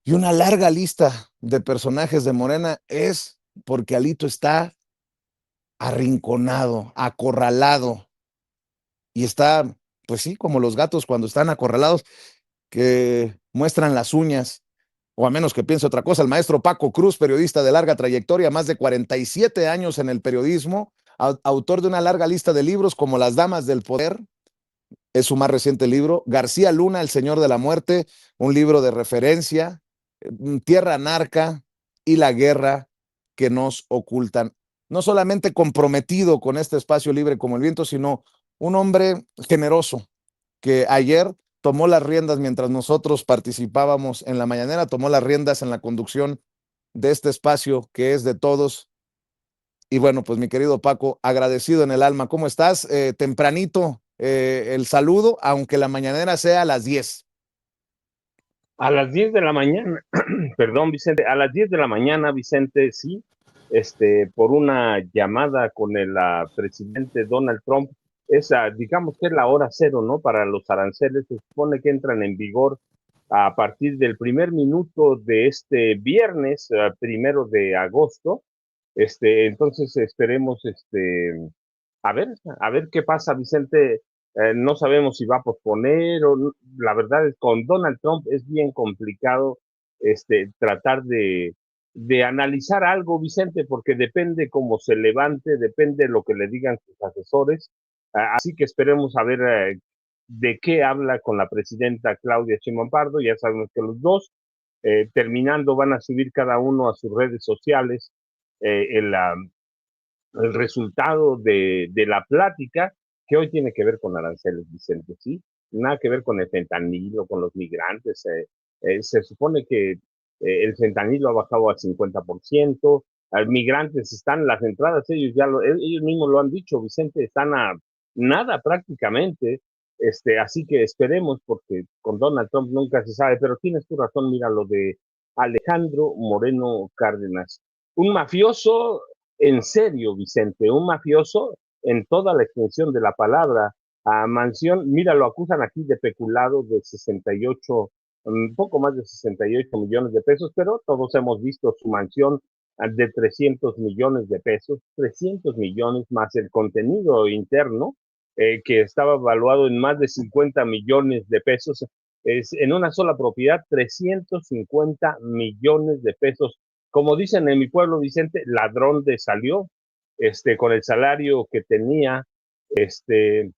y una larga lista de personajes de Morena es porque Alito está arrinconado, acorralado y está, pues sí, como los gatos cuando están acorralados que muestran las uñas, o a menos que piense otra cosa. El maestro Paco Cruz, periodista de larga trayectoria, más de 47 años en el periodismo, autor de una larga lista de libros como Las Damas del Poder, es su más reciente libro. García Luna, El Señor de la Muerte, un libro de referencia. Tierra Narca y La Guerra que nos ocultan. No solamente comprometido con este espacio libre como el viento, sino un hombre generoso que ayer tomó las riendas mientras nosotros participábamos en la mañanera, tomó las riendas en la conducción de este espacio que es de todos. Y bueno, pues mi querido Paco, agradecido en el alma. ¿Cómo estás? Tempranito el saludo, aunque la mañanera sea a las 10. A las 10 de la mañana, perdón, Vicente, a las 10 de la mañana, Vicente, sí, por una llamada con el presidente Donald Trump, esa, digamos que es la hora cero, ¿no? Para los aranceles, se supone que entran en vigor a partir del primer minuto de este viernes, 1 de agosto. Entonces esperemos, a ver, a ver qué pasa, Vicente. No sabemos si va a posponer o la verdad es con Donald Trump es bien complicado tratar de analizar algo, Vicente, porque depende cómo se levante, depende lo que le digan sus asesores. Así que esperemos a ver de qué habla con la presidenta Claudia Sheinbaum Pardo. Ya sabemos que los dos, terminando, van a subir cada uno a sus redes sociales el resultado de la plática, que hoy tiene que ver con aranceles, Vicente, ¿sí? Nada que ver con el fentanilo, con los migrantes. Se supone que el fentanilo ha bajado al 50%, migrantes están, las entradas, ellos mismos lo han dicho, Vicente, están a nada prácticamente. Así que esperemos, porque con Donald Trump nunca se sabe, pero tienes tu razón, mira lo de Alejandro Moreno Cárdenas, un mafioso en serio, Vicente, un mafioso en toda la extensión de la palabra. A Mansión, mira, lo acusan aquí de peculado de 68, un poco más de 68 millones de pesos, pero todos hemos visto su mansión de 300 millones de pesos, 300 millones más el contenido interno, que estaba evaluado en más de 50 millones de pesos. Es en una sola propiedad, 350 millones de pesos. Como dicen en mi pueblo, Vicente, ladrón de salió, con el salario que tenía. este,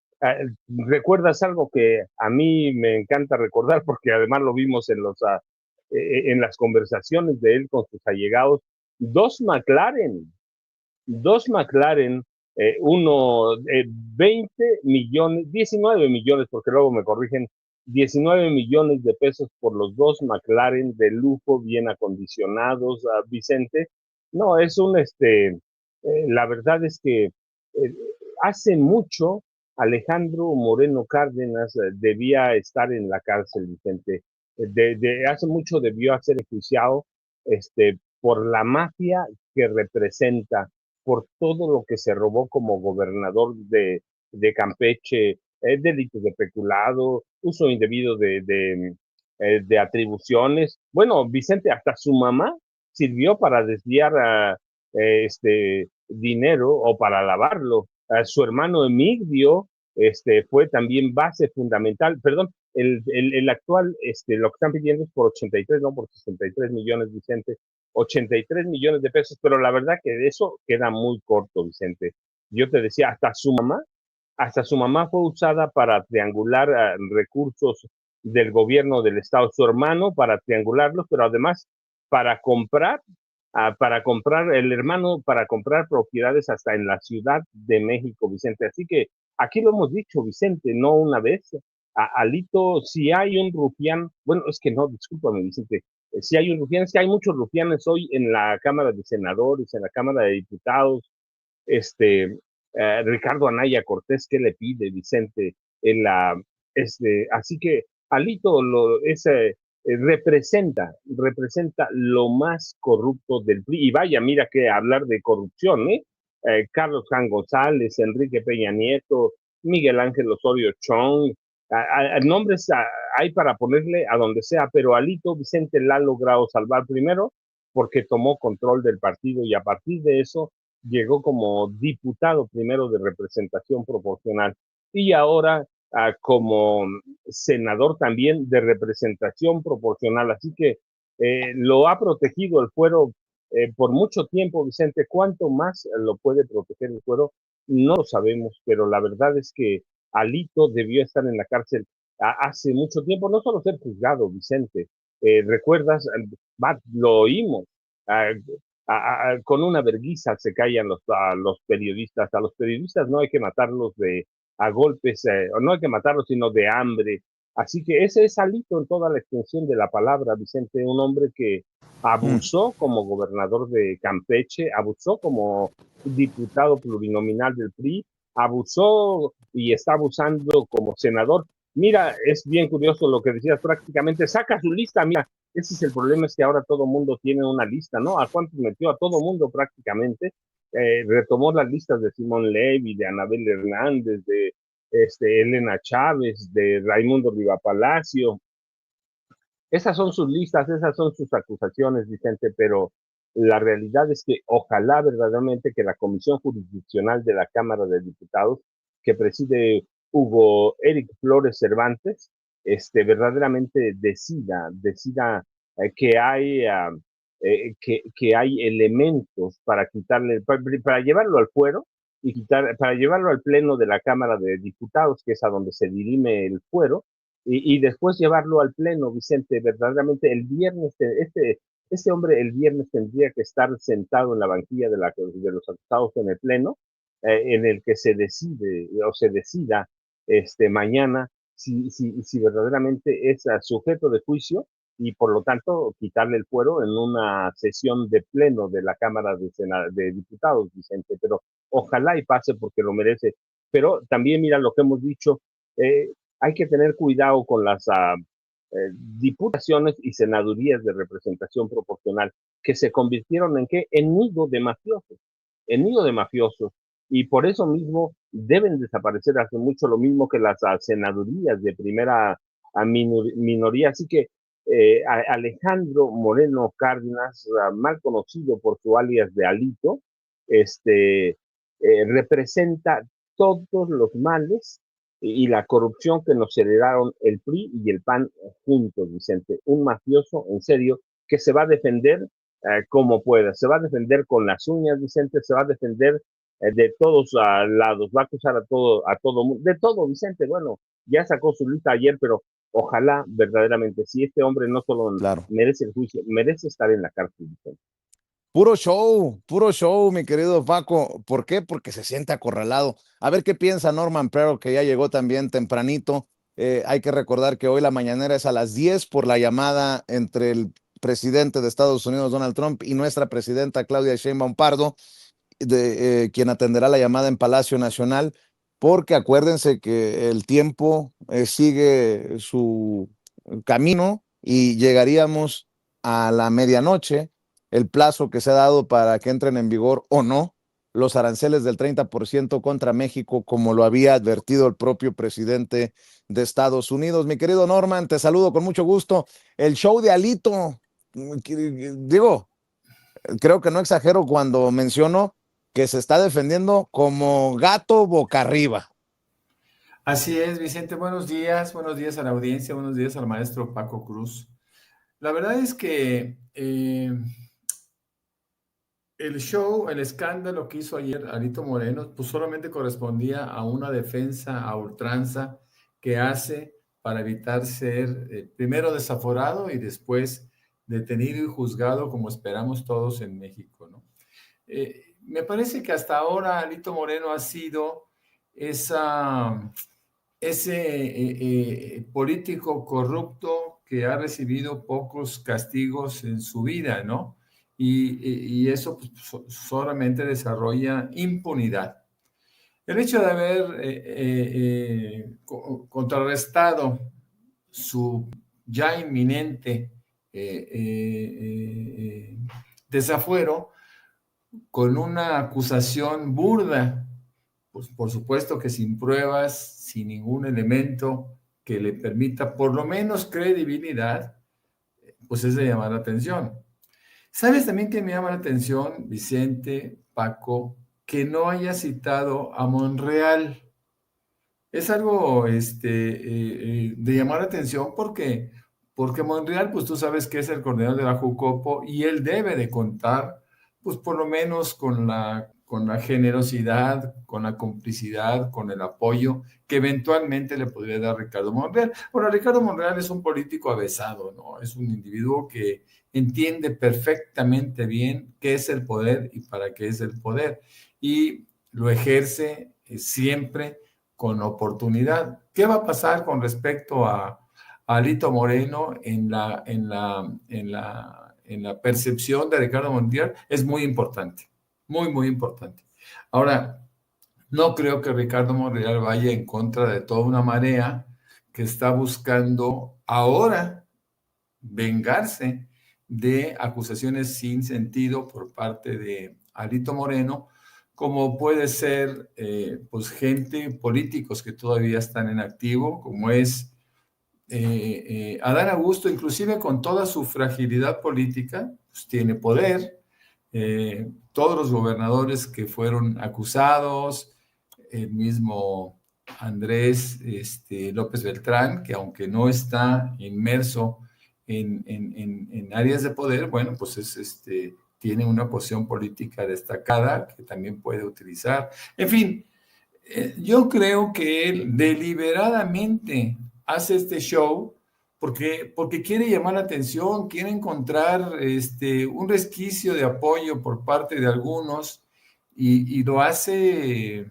¿Recuerdas algo que a mí me encanta recordar? Porque además lo vimos en las conversaciones de él con sus allegados. Dos McLaren, dos McLaren, uno, 20 millones, 19 millones, porque luego me corrigen, 19 millones de pesos por los dos McLaren de lujo, bien acondicionados, Vicente. No, la verdad es que hace mucho Alejandro Moreno Cárdenas debía estar en la cárcel, Vicente. Hace mucho debió ser enjuiciado por la mafia que representa, por todo lo que se robó como gobernador de Campeche, delitos de peculado, uso indebido de atribuciones. Bueno, Vicente, hasta su mamá sirvió para desviar dinero o para lavarlo. Su hermano Emigdio fue también base fundamental. Perdón, el actual, lo que están pidiendo es por 83, no por 63 millones, Vicente, 83 millones de pesos, pero la verdad que de eso queda muy corto, Vicente. Yo te decía, hasta su mamá fue usada para triangular recursos del gobierno del estado, su hermano para triangularlos, pero además para comprar, el hermano para comprar propiedades hasta en la Ciudad de México, Vicente. Así que aquí lo hemos dicho, Vicente, no una vez. Alito, si hay un rufián, bueno, es que no, discúlpame, Vicente, si hay un rufián, es que hay muchos rufianes hoy en la Cámara de Senadores, en la Cámara de Diputados. Ricardo Anaya Cortés, ¿qué le pide Vicente? En la, así que Alito representa lo más corrupto del PRI. Y vaya, mira que hablar de corrupción, ¿eh? Carlos Jan González, Enrique Peña Nieto, Miguel Ángel Osorio Chong, nombres hay para ponerle a donde sea, pero Alito Vicente la ha logrado salvar primero porque tomó control del partido y a partir de eso llegó como diputado primero de representación proporcional y ahora como senador también de representación proporcional. Así que lo ha protegido el fuero por mucho tiempo, Vicente. ¿Cuánto más lo puede proteger el fuero? No lo sabemos, pero la verdad es que Alito debió estar en la cárcel hace mucho tiempo, no solo ser juzgado, Vicente. ¿Recuerdas? Lo oímos. ah, con una vergüenza se callan los periodistas. A los periodistas no hay que matarlos a golpes, no hay que matarlos, sino de hambre. Así que ese es Alito en toda la extensión de la palabra, Vicente, un hombre que Mm. abusó como gobernador de Campeche, abusó como diputado plurinominal del PRI, abusó y está abusando como senador. Mira, es bien curioso lo que decías, prácticamente saca su lista. Mira, ese es el problema, es que ahora todo mundo tiene una lista, ¿no? ¿A cuántos metió? A todo mundo prácticamente. Retomó las listas de Simón Levy, de Anabel Hernández, de Elena Chávez, de Raimundo Riva Palacio. Esas son sus listas, esas son sus acusaciones, Vicente, pero la realidad es que ojalá verdaderamente que la Comisión Jurisdiccional de la Cámara de Diputados, que preside Hugo Eric Flores Cervantes, verdaderamente decida que que hay elementos para quitarle, para llevarlo al fuero y para llevarlo al pleno de la Cámara de Diputados, que es a donde se dirime el fuero, y después llevarlo al pleno, Vicente. Verdaderamente el viernes, este hombre el viernes tendría que estar sentado en la banquilla de los acusados en el pleno, en el que se decide o se decida mañana si verdaderamente es sujeto de juicio y por lo tanto quitarle el fuero en una sesión de pleno de la Cámara de Diputados, Vicente. Pero ojalá y pase porque lo merece. Pero también mira lo que hemos dicho, eh, hay que tener cuidado con las diputaciones y senadurías de representación proporcional que se convirtieron en qué? En nido de mafiosos, en nido de mafiosos. Y por eso mismo deben desaparecer hace mucho, lo mismo que las senadurías de primera minoría. Así que Alejandro Moreno Cárdenas, mal conocido por su alias de Alito, representa todos los males y la corrupción que nos heredaron el PRI y el PAN juntos, Vicente. Un mafioso, en serio, que se va a defender como pueda, se va a defender con las uñas, Vicente, se va a defender de todos lados, va a acusar a todo mundo, de todo, Vicente. Bueno, ya sacó su lista ayer, pero ojalá verdaderamente, si este hombre no solo Claro. merece el juicio, merece estar en la cárcel, Vicente. Puro show, mi querido Paco. ¿Por qué? Porque se siente acorralado. A ver qué piensa Norman Pero, que ya llegó también tempranito. Hay que recordar que hoy la mañanera es a las 10 por la llamada entre el presidente de Estados Unidos, Donald Trump, y nuestra presidenta Claudia Sheinbaum Pardo, quien atenderá la llamada en Palacio Nacional, porque acuérdense que el tiempo sigue su camino y llegaríamos a la medianoche, el plazo que se ha dado para que entren en vigor o no los aranceles del 30% contra México, como lo había advertido el propio presidente de Estados Unidos. Mi querido Norman, te saludo con mucho gusto. El show de Alito, digo, creo que no exagero cuando menciono que se está defendiendo como gato boca arriba. Así es, Vicente. Buenos días a la audiencia, buenos días al maestro Paco Cruz. La verdad es que el show, el escándalo que hizo ayer Alito Moreno, pues solamente correspondía a una defensa a ultranza que hace para evitar ser primero desaforado y después detenido y juzgado como esperamos todos en México, ¿no? Me parece que hasta ahora Alito Moreno ha sido ese político corrupto que ha recibido pocos castigos en su vida, ¿no? Y eso pues, solamente desarrolla impunidad. El hecho de haber contrarrestado su ya inminente desafuero con una acusación burda, pues por supuesto que sin pruebas, sin ningún elemento que le permita por lo menos credibilidad, pues es de llamar la atención. ¿Sabes también que me llama la atención, Vicente, Paco, que no haya citado a Monreal? Es algo de llamar la atención porque Monreal, pues tú sabes que es el coordinador de la Jucopo y él debe de contar, pues por lo menos con la generosidad, con la complicidad, con el apoyo que eventualmente le podría dar Ricardo Monreal. Bueno, Ricardo Monreal es un político avesado, ¿no? Es un individuo que entiende perfectamente bien qué es el poder y para qué es el poder. Y lo ejerce siempre con oportunidad. ¿Qué va a pasar con respecto a Alito Moreno en la percepción de Ricardo Monreal? Es muy importante, muy, muy importante. Ahora, no creo que Ricardo Monreal vaya en contra de toda una marea que está buscando ahora vengarse de acusaciones sin sentido por parte de Alito Moreno, como puede ser pues gente, políticos que todavía están en activo, como es Adán Augusto, inclusive con toda su fragilidad política, pues tiene poder. Todos los gobernadores que fueron acusados, el mismo Andrés López Beltrán, que aunque no está inmerso en áreas de poder, bueno, pues tiene una posición política destacada que también puede utilizar. En fin, yo creo que él deliberadamente hace este show porque quiere llamar la atención, quiere encontrar un resquicio de apoyo por parte de algunos y lo hace,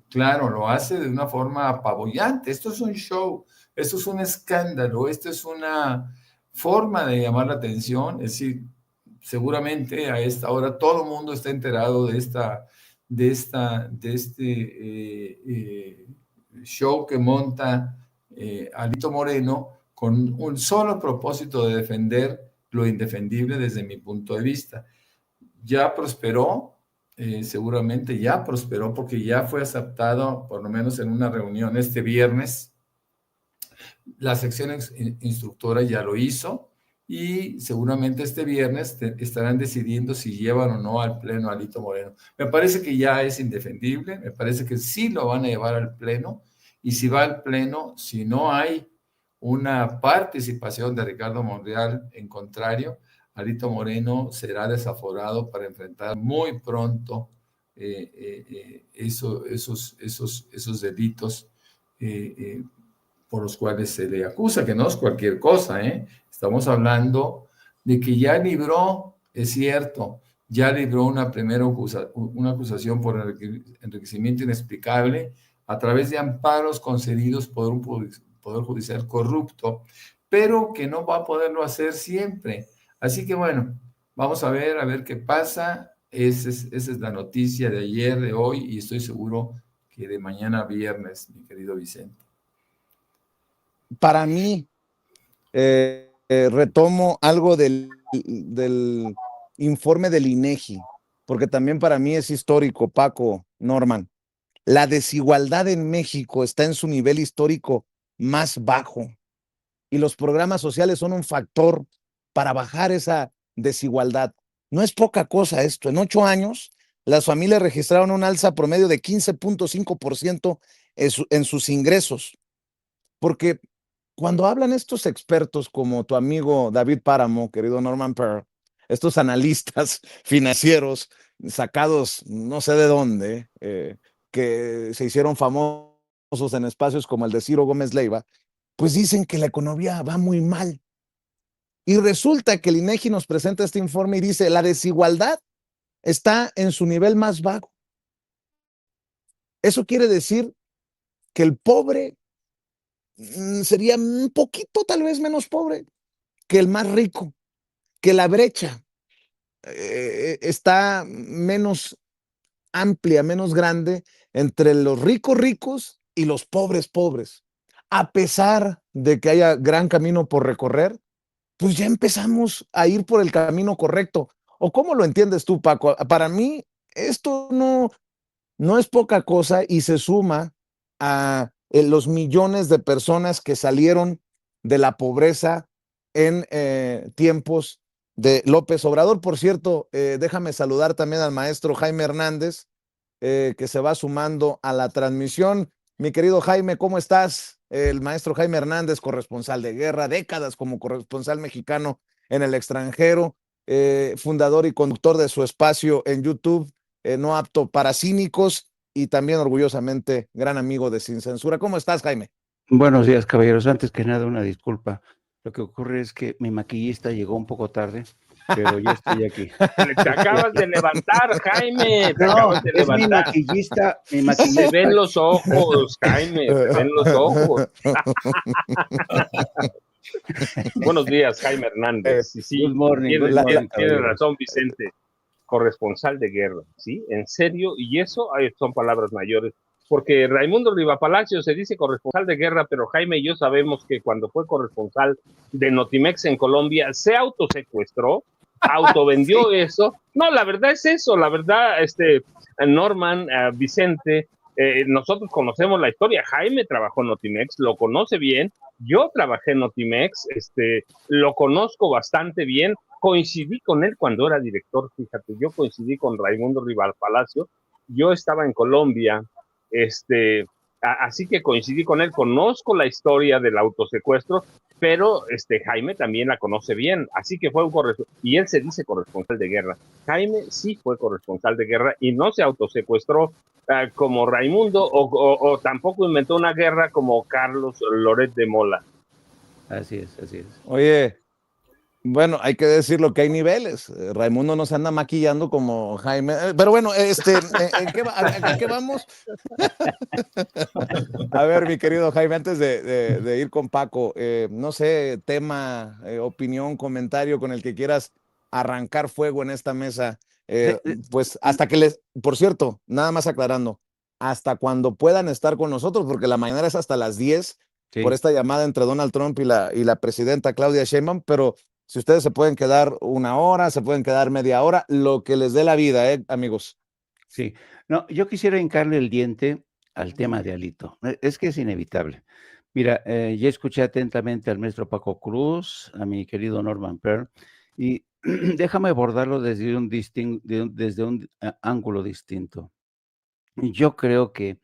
claro, lo hace de una forma apabullante. Esto es un show, esto es un escándalo, esto es una forma de llamar la atención. Es decir, seguramente a esta hora todo el mundo está enterado de este show que monta Alito Moreno con un solo propósito de defender lo indefendible desde mi punto de vista. Ya prosperó, seguramente ya prosperó porque ya fue aceptado, por lo menos en una reunión este viernes. La sección instructora ya lo hizo y seguramente este viernes estarán decidiendo si llevan o no al pleno a Alito Moreno. Me parece que ya es indefendible, me parece que sí lo van a llevar al pleno y si va al pleno, si no hay una participación de Ricardo Monreal en contrario, Alito Moreno será desaforado para enfrentar muy pronto esos delitos por los cuales se le acusa, que no es cualquier cosa, ¿eh? Estamos hablando de que ya libró, es cierto, ya libró una primera una acusación por enriquecimiento inexplicable a través de amparos concedidos por un poder judicial corrupto, pero que no va a poderlo hacer siempre. Así que bueno, vamos a ver qué pasa. Esa es la noticia de ayer, de hoy, y estoy seguro que de mañana viernes, mi querido Vicente. Para mí, retomo algo del informe del INEGI, porque también para mí es histórico, Paco, Norman. La desigualdad en México está en su nivel histórico más bajo y los programas sociales son un factor para bajar esa desigualdad. No es poca cosa esto. En 8 años, las familias registraron un alza promedio de 15.5% en sus ingresos, porque cuando hablan estos expertos como tu amigo David Páramo, querido Norman Pearl, estos analistas financieros sacados no sé de dónde, que se hicieron famosos en espacios como el de Ciro Gómez Leiva, pues dicen que la economía va muy mal. Y resulta que el INEGI nos presenta este informe y dice, la desigualdad está en su nivel más bajo. Eso quiere decir que el pobre sería un poquito tal vez menos pobre que el más rico, que la brecha está menos amplia, menos grande entre los ricos y los pobres. A pesar de que haya gran camino por recorrer, pues ya empezamos a ir por el camino correcto. ¿O cómo lo entiendes tú, Paco? Para mí, esto no es poca cosa y se suma a los millones de personas que salieron de la pobreza en tiempos de López Obrador. Por cierto, déjame saludar también al maestro Jaime Hernández, que se va sumando a la transmisión. Mi querido Jaime, ¿cómo estás? El maestro Jaime Hernández, corresponsal de guerra, décadas como corresponsal mexicano en el extranjero, fundador y conductor de su espacio en YouTube, No Apto para Cínicos, y también orgullosamente gran amigo de Sin Censura. ¿Cómo estás, Jaime? Buenos días, caballeros. Antes que nada, una disculpa. Lo que ocurre es que mi maquillista llegó un poco tarde, pero ya estoy aquí. Te acabas de levantar, Jaime. Te No, acabas de es mi levantar. maquillista. Se ven los ojos, Jaime. Se ven los ojos. Buenos días, Jaime Hernández. Sí, Good morning, good morning, tienes razón, Vicente. Corresponsal de guerra, ¿sí? En serio, y eso son palabras mayores. Porque Raimundo Rivapalacio se dice corresponsal de guerra, pero Jaime y yo sabemos que cuando fue corresponsal de Notimex en Colombia, se autosecuestró, autovendió sí. Eso. No, la verdad es eso, la verdad, Norman, Vicente, nosotros conocemos la historia. Jaime trabajó en Notimex, lo conoce bien. Yo trabajé en Notimex, lo conozco bastante bien. Coincidí con él cuando era director, fíjate, yo coincidí con Raimundo Rivapalacio. Yo estaba en Colombia, así que coincidí con él, conozco la historia del autosecuestro, pero Jaime también la conoce bien, así que fue un corresponsal, y él se dice corresponsal de guerra. Jaime sí fue corresponsal de guerra y no se autosecuestró como Raimundo, o tampoco inventó una guerra como Carlos Loret de Mola. Así es, así es. Oye, bueno, hay que decirlo que hay niveles. Raimundo no se anda maquillando como Jaime. Pero bueno, ¿en qué vamos? A ver, mi querido Jaime, antes de ir con Paco, no sé, tema, opinión, comentario con el que quieras arrancar fuego en esta mesa. Pues hasta que por cierto, nada más aclarando, hasta cuando puedan estar con nosotros, porque la mañana es hasta las 10 sí. Por esta llamada entre Donald Trump y la presidenta Claudia Sheinbaum, pero si ustedes se pueden quedar una hora, se pueden quedar media hora, lo que les dé la vida, amigos. Sí, no, yo quisiera hincarle el diente al tema de Alito. Es que es inevitable. Mira, ya escuché atentamente al maestro Paco Cruz, a mi querido Norman Pearl, y déjame abordarlo desde un ángulo distinto. Yo creo que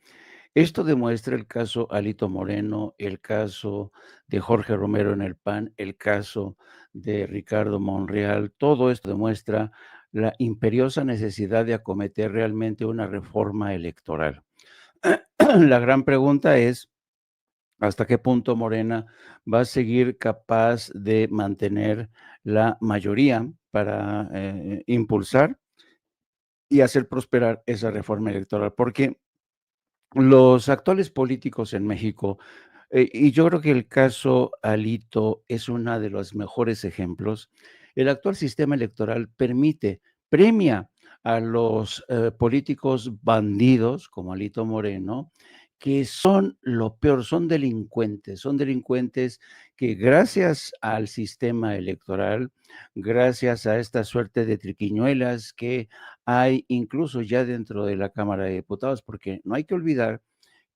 esto demuestra el caso Alito Moreno, el caso de Jorge Romero en el PAN, el caso de Ricardo Monreal. Todo esto demuestra la imperiosa necesidad de acometer realmente una reforma electoral. La gran pregunta es, ¿hasta qué punto Morena va a seguir capaz de mantener la mayoría para impulsar y hacer prosperar esa reforma electoral? Porque los actuales políticos en México, y yo creo que el caso Alito es uno de los mejores ejemplos. El actual sistema electoral premia a los políticos bandidos como Alito Moreno, que son lo peor, son delincuentes que gracias al sistema electoral, gracias a esta suerte de triquiñuelas que hay incluso ya dentro de la Cámara de Diputados, porque no hay que olvidar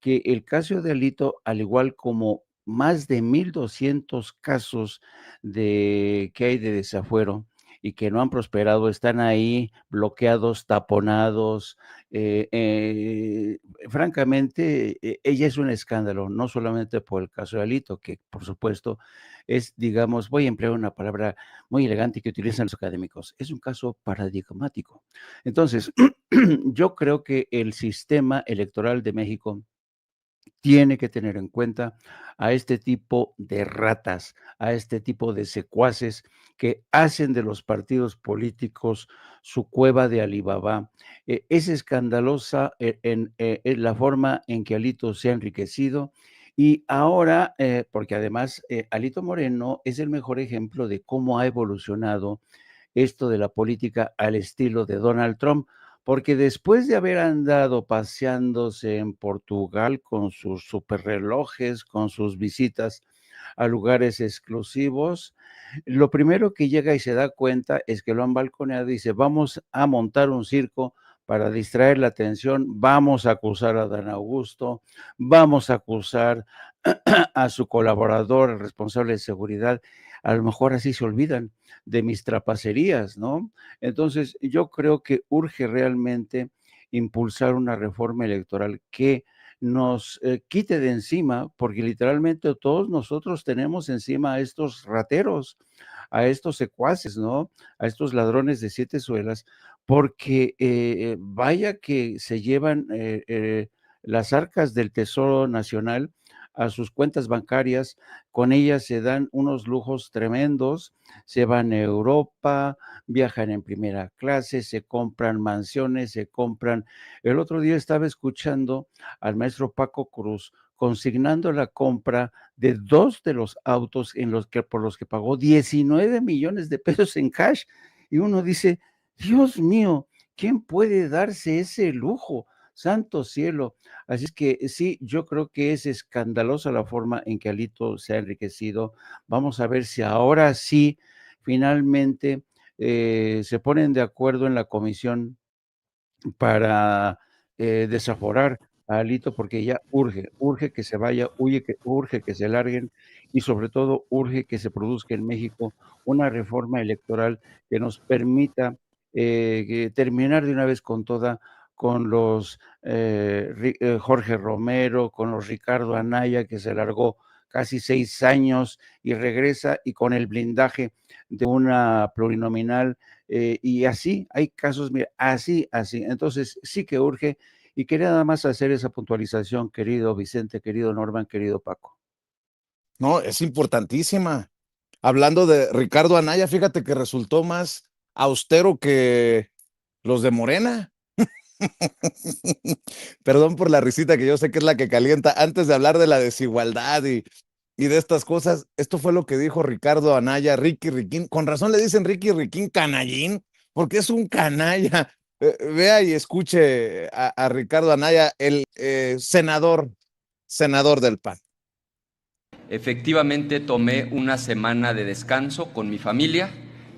que el caso de Alito, al igual como más de 1,200 casos que hay de desafuero y que no han prosperado, están ahí bloqueados, taponados. Francamente, ella es un escándalo, no solamente por el caso de Alito, que por supuesto es, digamos, voy a emplear una palabra muy elegante que utilizan los académicos, es un caso paradigmático. Entonces, yo creo que el sistema electoral de México tiene que tener en cuenta a este tipo de ratas, a este tipo de secuaces que hacen de los partidos políticos su cueva de Alibaba. Es escandalosa en la forma en que Alito se ha enriquecido y ahora, porque además Alito Moreno es el mejor ejemplo de cómo ha evolucionado esto de la política al estilo de Donald Trump, porque después de haber andado paseándose en Portugal con sus superrelojes, con sus visitas a lugares exclusivos, lo primero que llega y se da cuenta es que lo han balconeado y dice, vamos a montar un circo para distraer la atención, vamos a acusar a Dan Augusto, vamos a acusar a su colaborador, el responsable de seguridad, a lo mejor así se olvidan de mis trapacerías, ¿no? Entonces, yo creo que urge realmente impulsar una reforma electoral que nos quite de encima, porque literalmente todos nosotros tenemos encima a estos rateros, a estos secuaces, ¿no? A estos ladrones de 7 suelas, porque vaya que se llevan las arcas del Tesoro Nacional a sus cuentas bancarias, con ellas se dan unos lujos tremendos, se van a Europa, viajan en primera clase, se compran mansiones, se compran. El otro día estaba escuchando al maestro Paco Cruz consignando la compra de 2 de los autos por los que pagó 19 millones de pesos en cash. Y uno dice, Dios mío, ¿quién puede darse ese lujo? Santo cielo. Así es que sí, yo creo que es escandalosa la forma en que Alito se ha enriquecido. Vamos a ver si ahora sí, finalmente, se ponen de acuerdo en la comisión para desaforar a Alito, porque ya urge que se vaya, urge que se larguen y sobre todo urge que se produzca en México una reforma electoral que nos permita terminar de una vez con toda con los Jorge Romero, con los Ricardo Anaya, que se largó casi 6 años y regresa, y con el blindaje de una plurinominal y así, hay casos, mira, así. Entonces, sí que urge. Y quería nada más hacer esa puntualización, querido Vicente, querido Norman, querido Paco. No, es importantísima. Hablando de Ricardo Anaya, fíjate que resultó más austero que los de Morena. Perdón por la risita que yo sé que es la que calienta. Antes de hablar de la desigualdad y de estas cosas, esto fue lo que dijo Ricardo Anaya, Ricky Riquín. Con razón le dicen Ricky Riquín canallín, porque es un canalla. Vea y escuche a Ricardo Anaya, el senador del PAN. Efectivamente tomé una semana de descanso con mi familia.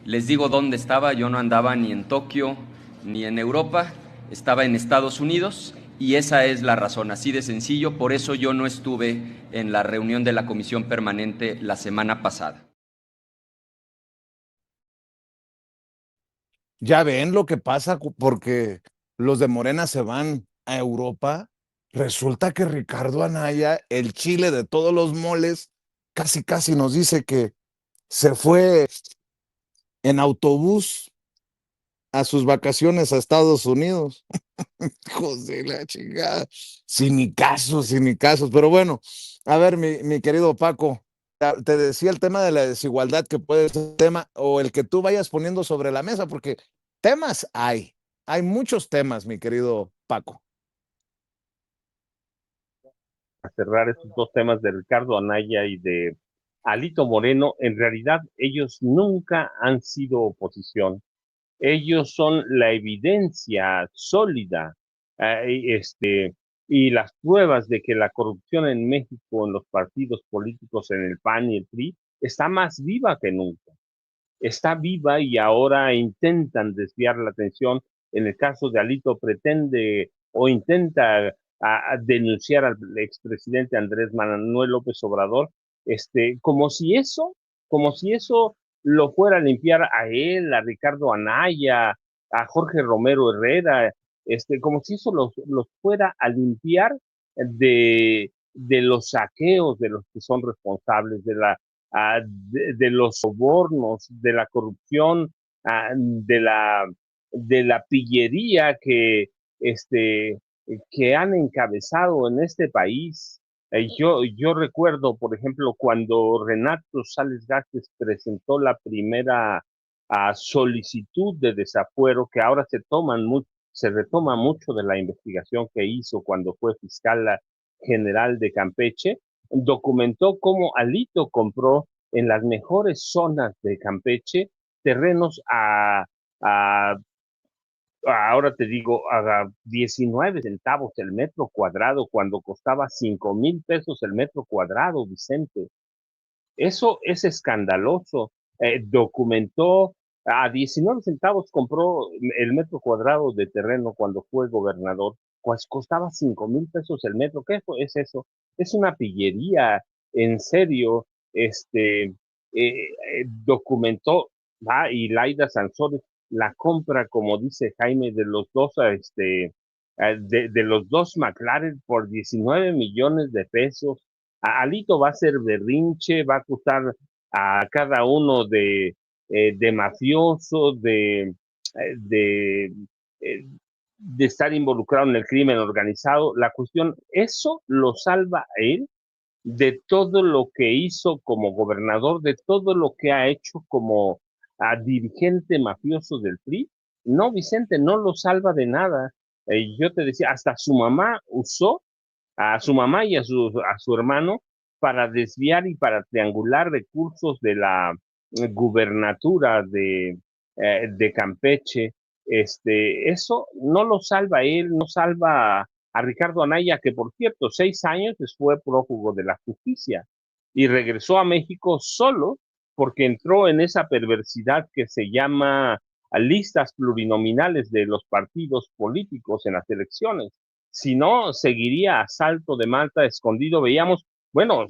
Les digo dónde estaba, yo no andaba ni en Tokio ni en Europa, estaba en Estados Unidos y esa es la razón, así de sencillo, por eso yo no estuve en la reunión de la Comisión Permanente la semana pasada. Ya ven lo que pasa porque los de Morena se van a Europa. Resulta que Ricardo Anaya, el chile de todos los moles, casi casi nos dice que se fue en autobús a sus vacaciones a Estados Unidos. Hijos de la chingada. Sin ni casos, sin ni casos. Pero bueno, a ver, mi querido Paco, te decía el tema de la desigualdad que puede ser tema o el que tú vayas poniendo sobre la mesa, porque temas hay muchos temas, mi querido Paco. A cerrar estos dos temas de Ricardo Anaya y de Alito Moreno, en realidad ellos nunca han sido oposición. Ellos son la evidencia sólida y las pruebas de que la corrupción en México, en los partidos políticos, en el PAN y el PRI, está más viva que nunca. Está viva y ahora intentan desviar la atención. En el caso de Alito, pretende o intenta a denunciar al expresidente Andrés Manuel López Obrador, como si eso lo fuera a limpiar a él, a Ricardo Anaya, a Jorge Romero Herrera, como si eso los fuera a limpiar de los saqueos de los que son responsables, de los sobornos, de la corrupción, de la pillería que han encabezado en este país. Yo recuerdo, por ejemplo, cuando Renato Sales Gámez presentó la primera solicitud de desafuero, que ahora se retoma mucho de la investigación que hizo cuando fue fiscal general de Campeche, documentó cómo Alito compró en las mejores zonas de Campeche terrenos ahora te digo, a 19 centavos el metro cuadrado, cuando costaba 5,000 pesos el metro cuadrado, Vicente. Eso es escandaloso. Documentó A 19 centavos compró el metro cuadrado de terreno cuando fue gobernador, pues costaba 5,000 pesos el metro. ¿Qué es eso? Es una pillería, en serio. Documentó, y Laida Sansores la compra, como dice Jaime, de los dos, de los dos McLaren por 19 millones de pesos. Alito va a ser berrinche, va a acusar a cada uno de mafioso, de, eh, de estar involucrado en el crimen organizado. La cuestión, eso lo salva a él de todo lo que hizo como gobernador, de todo lo que ha hecho como dirigente mafioso del PRI. No, Vicente, no lo salva de nada. Yo te decía, hasta su mamá usó a su mamá y a su hermano para desviar y para triangular recursos de la gubernatura de Campeche. Eso no lo salva él, no salva a Ricardo Anaya, que por cierto, 6 años fue prófugo de la justicia y regresó a México solo porque entró en esa perversidad que se llama listas plurinominales de los partidos políticos en las elecciones. Si no, seguiría a salto de mata escondido. Veíamos, bueno,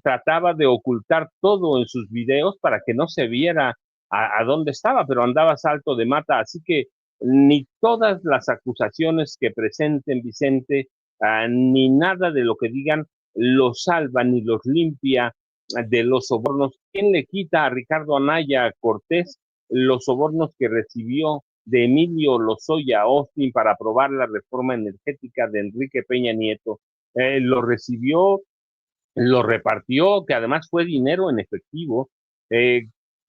trataba de ocultar todo en sus videos para que no se viera a dónde estaba, pero andaba a salto de mata. Así que ni todas las acusaciones que presenten Vicente, ni nada de lo que digan los salva ni los limpia de los sobornos. ¿Quién le quita a Ricardo Anaya Cortés los sobornos que recibió de Emilio Lozoya Austin para aprobar la reforma energética de Enrique Peña Nieto? Lo recibió, lo repartió, que además fue dinero en efectivo.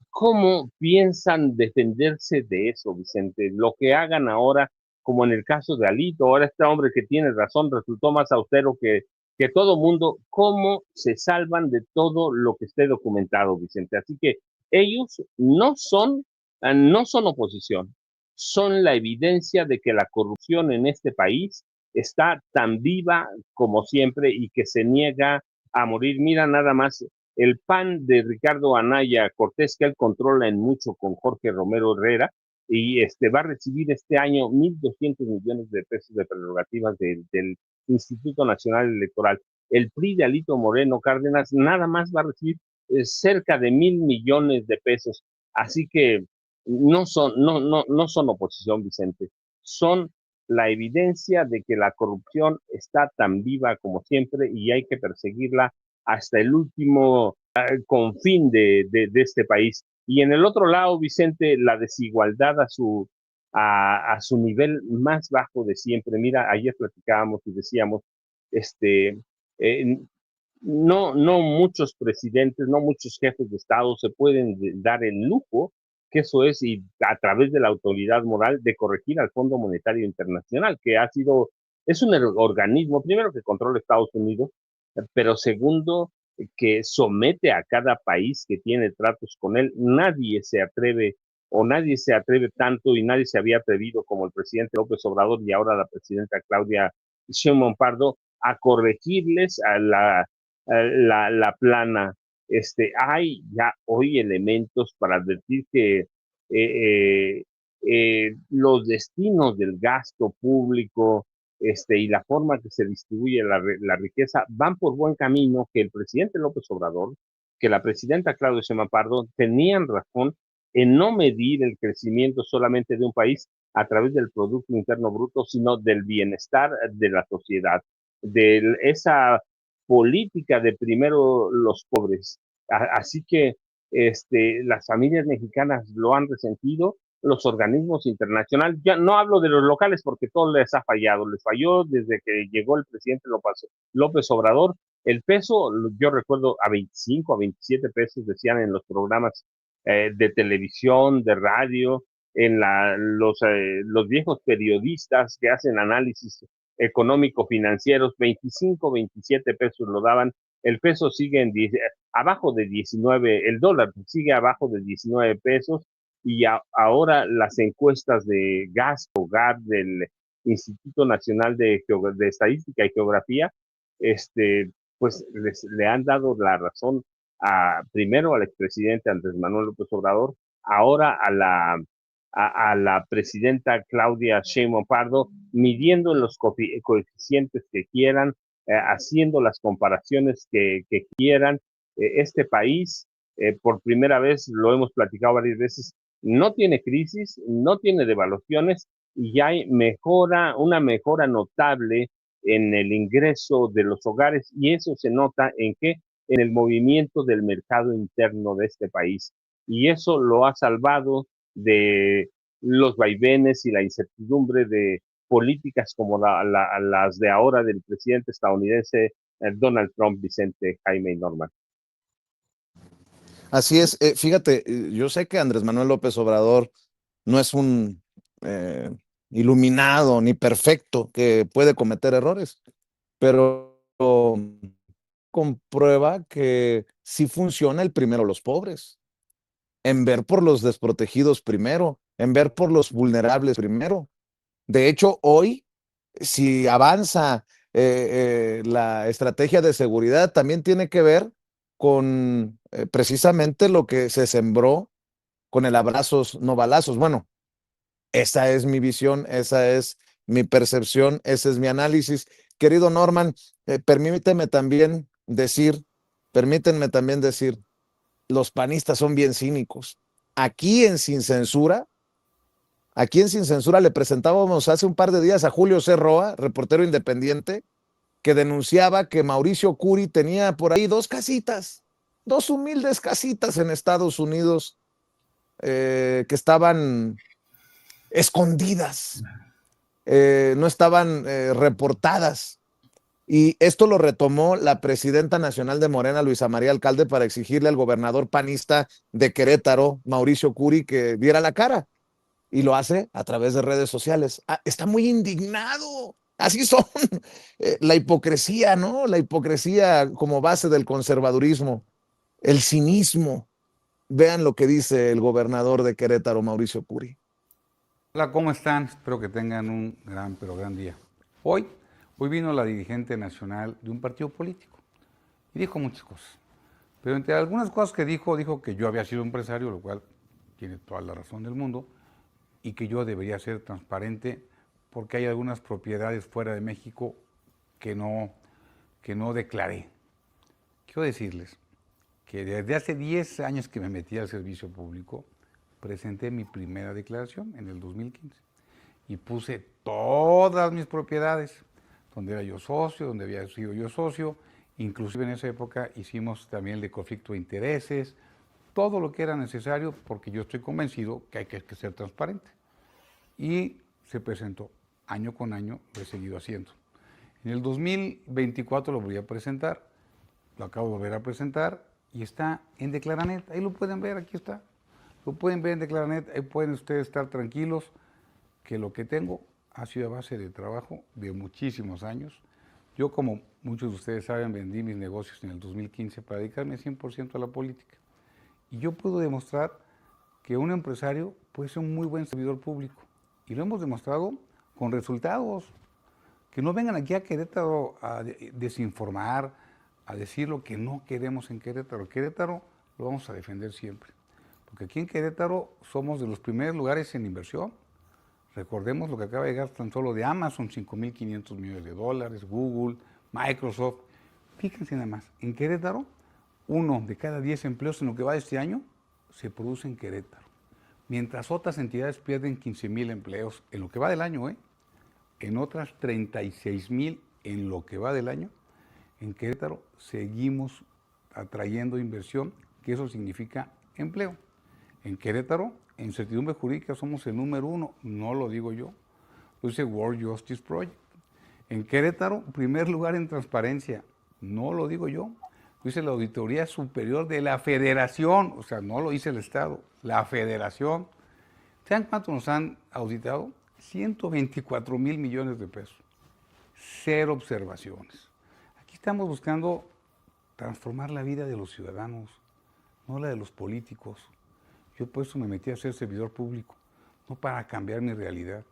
¿Cómo piensan defenderse de eso, Vicente? Lo que hagan ahora, como en el caso de Alito, ahora este hombre que tiene razón resultó más austero que todo mundo. ¿Cómo se salvan de todo lo que esté documentado, Vicente? Así que ellos no son oposición, son la evidencia de que la corrupción en este país está tan viva como siempre y que se niega a morir. Mira nada más el PAN de Ricardo Anaya Cortés, que él controla en mucho con Jorge Romero Herrera, y va a recibir este año 1,200 millones de pesos de prerrogativas del Instituto Nacional Electoral. El PRI de Alito Moreno Cárdenas nada más va a recibir cerca de 1,000 millones de pesos. Así que no son oposición, Vicente. Son la evidencia de que la corrupción está tan viva como siempre y hay que perseguirla hasta el último confín de este país. Y en el otro lado, Vicente, la desigualdad a su nivel más bajo de siempre. Mira, ayer platicábamos y decíamos, eh, no muchos presidentes, no muchos jefes de Estado se pueden dar el lujo, que eso es, y a través de la autoridad moral, de corregir al Fondo Monetario Internacional, que es un organismo, primero, que controla Estados Unidos, pero segundo, que somete a cada país que tiene tratos con él. Nadie se atreve, o nadie se atreve tanto, y nadie se había atrevido como el presidente López Obrador y ahora la presidenta Claudia Sheinbaum Pardo, a corregirles la plana. Hay ya hoy elementos para advertir que los destinos del gasto público, y la forma que se distribuye la riqueza van por buen camino, que el presidente López Obrador, que la presidenta Claudia Sheinbaum Pardo tenían razón en no medir el crecimiento solamente de un país a través del Producto Interno Bruto, sino del bienestar de la sociedad, de esa política de primero los pobres. Así que las familias mexicanas lo han resentido, los organismos internacionales, ya no hablo de los locales porque todo les ha fallado, les falló desde que llegó el presidente López Obrador. El peso, yo recuerdo, a 25, a 27 pesos decían en los programas de televisión, de radio, en los viejos periodistas que hacen análisis económico-financieros, 25, 27 pesos lo daban. El peso sigue abajo de 19, el dólar sigue abajo de 19 pesos, y ahora las encuestas de gasto hogar del Instituto Nacional de Estadística y Geografía, pues le han dado la razón primero al expresidente Andrés Manuel López Obrador, ahora a la presidenta Claudia Sheinbaum Pardo, midiendo los coeficientes que quieran, haciendo las comparaciones que quieran. Este país, por primera vez, lo hemos platicado varias veces, no tiene crisis, no tiene devaluaciones y ya hay una mejora notable en el ingreso de los hogares, y eso se nota en el movimiento del mercado interno de este país. Y eso lo ha salvado de los vaivenes y la incertidumbre de políticas como las de ahora del presidente estadounidense Donald Trump, Vicente, Jaime y Norman. Así es, fíjate, yo sé que Andrés Manuel López Obrador no es un iluminado ni perfecto que puede cometer errores, pero comprueba que sí funciona el primero los pobres, en ver por los desprotegidos primero, en ver por los vulnerables primero. De hecho, hoy, si avanza la estrategia de seguridad, también tiene que ver con precisamente lo que se sembró con el abrazos, no balazos. Bueno, esa es mi visión, esa es mi percepción, ese es mi análisis. Querido Norman, permítanme también decir, los panistas son bien cínicos. Aquí en Sin Censura, Aquí en Sin Censura le presentábamos hace un par de días a Julio C. Roa, reportero independiente, que denunciaba que Mauricio Curi tenía por ahí dos humildes casitas en Estados Unidos que estaban escondidas, no estaban reportadas. Y esto lo retomó la presidenta nacional de Morena, Luisa María Alcalde, para exigirle al gobernador panista de Querétaro, Mauricio Curi, que diera la cara. Y lo hace a través de redes sociales. Está muy indignado. Así son. La hipocresía, ¿no? La hipocresía como base del conservadurismo, el cinismo. Vean lo que dice el gobernador de Querétaro, Mauricio Curi. Hola, ¿cómo están? Espero que tengan un gran día. Hoy vino la dirigente nacional de un partido político y dijo muchas cosas. Pero entre algunas cosas que dijo que yo había sido empresario, lo cual tiene toda la razón del mundo, y que yo debería ser transparente porque hay algunas propiedades fuera de México que no declaré. Quiero decirles que desde hace 10 años que me metí al servicio público, presenté mi primera declaración en el 2015 y puse todas mis propiedades, donde era yo socio, donde había sido yo socio, inclusive en esa época hicimos también el de conflicto de intereses, todo lo que era necesario, porque yo estoy convencido que hay que ser transparente. Y se presentó año con año, lo he seguido haciendo. En el 2024 lo voy a presentar, lo acabo de volver a presentar y está en Declaranet, ahí lo pueden ver, aquí está. Lo pueden ver en Declaranet, ahí pueden ustedes estar tranquilos que lo que tengo ha sido a base de trabajo de muchísimos años. Yo, como muchos de ustedes saben, vendí mis negocios en el 2015 para dedicarme 100% a la política. Y yo puedo demostrar que un empresario puede ser un muy buen servidor público. Y lo hemos demostrado con resultados. Que no vengan aquí a Querétaro a desinformar, a decir lo que no queremos en Querétaro. Querétaro lo vamos a defender siempre. Porque aquí en Querétaro somos de los primeros lugares en inversión. Recordemos lo que acaba de llegar tan solo de Amazon, $5,500 millones, Google, Microsoft. Fíjense nada más, en Querétaro, 1 de cada 10 empleos en lo que va de este año se produce en Querétaro. Mientras otras entidades pierden 15,000 empleos en lo que va del año, en otras 36,000 en lo que va del año, en Querétaro seguimos atrayendo inversión, que eso significa empleo. En Querétaro, en certidumbre jurídica somos el número 1, no lo digo yo, lo dice World Justice Project. En Querétaro, primer lugar en transparencia, no lo digo yo, lo dice la Auditoría Superior de la Federación, o sea, no lo dice el Estado, la Federación. ¿Saben cuánto nos han auditado? 124,000 millones de pesos. 0 observaciones. Aquí estamos buscando transformar la vida de los ciudadanos, no la de los políticos. Yo por eso me metí a ser servidor público, no para cambiar mi realidad,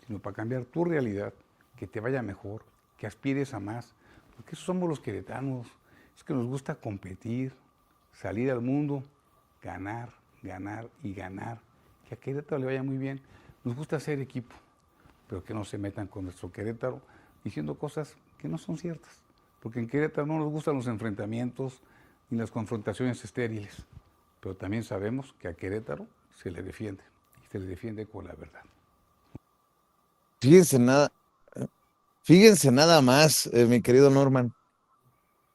sino para cambiar tu realidad, que te vaya mejor, que aspires a más, porque eso somos los queretanos, es que nos gusta competir, salir al mundo, ganar, ganar y ganar. Que a Querétaro le vaya muy bien. Nos gusta hacer equipo, pero que no se metan con nuestro Querétaro diciendo cosas que no son ciertas. Porque en Querétaro no nos gustan los enfrentamientos ni las confrontaciones estériles. Pero también sabemos que a Querétaro se le defiende, y se le defiende con la verdad. Fíjense nada más, mi querido Norman.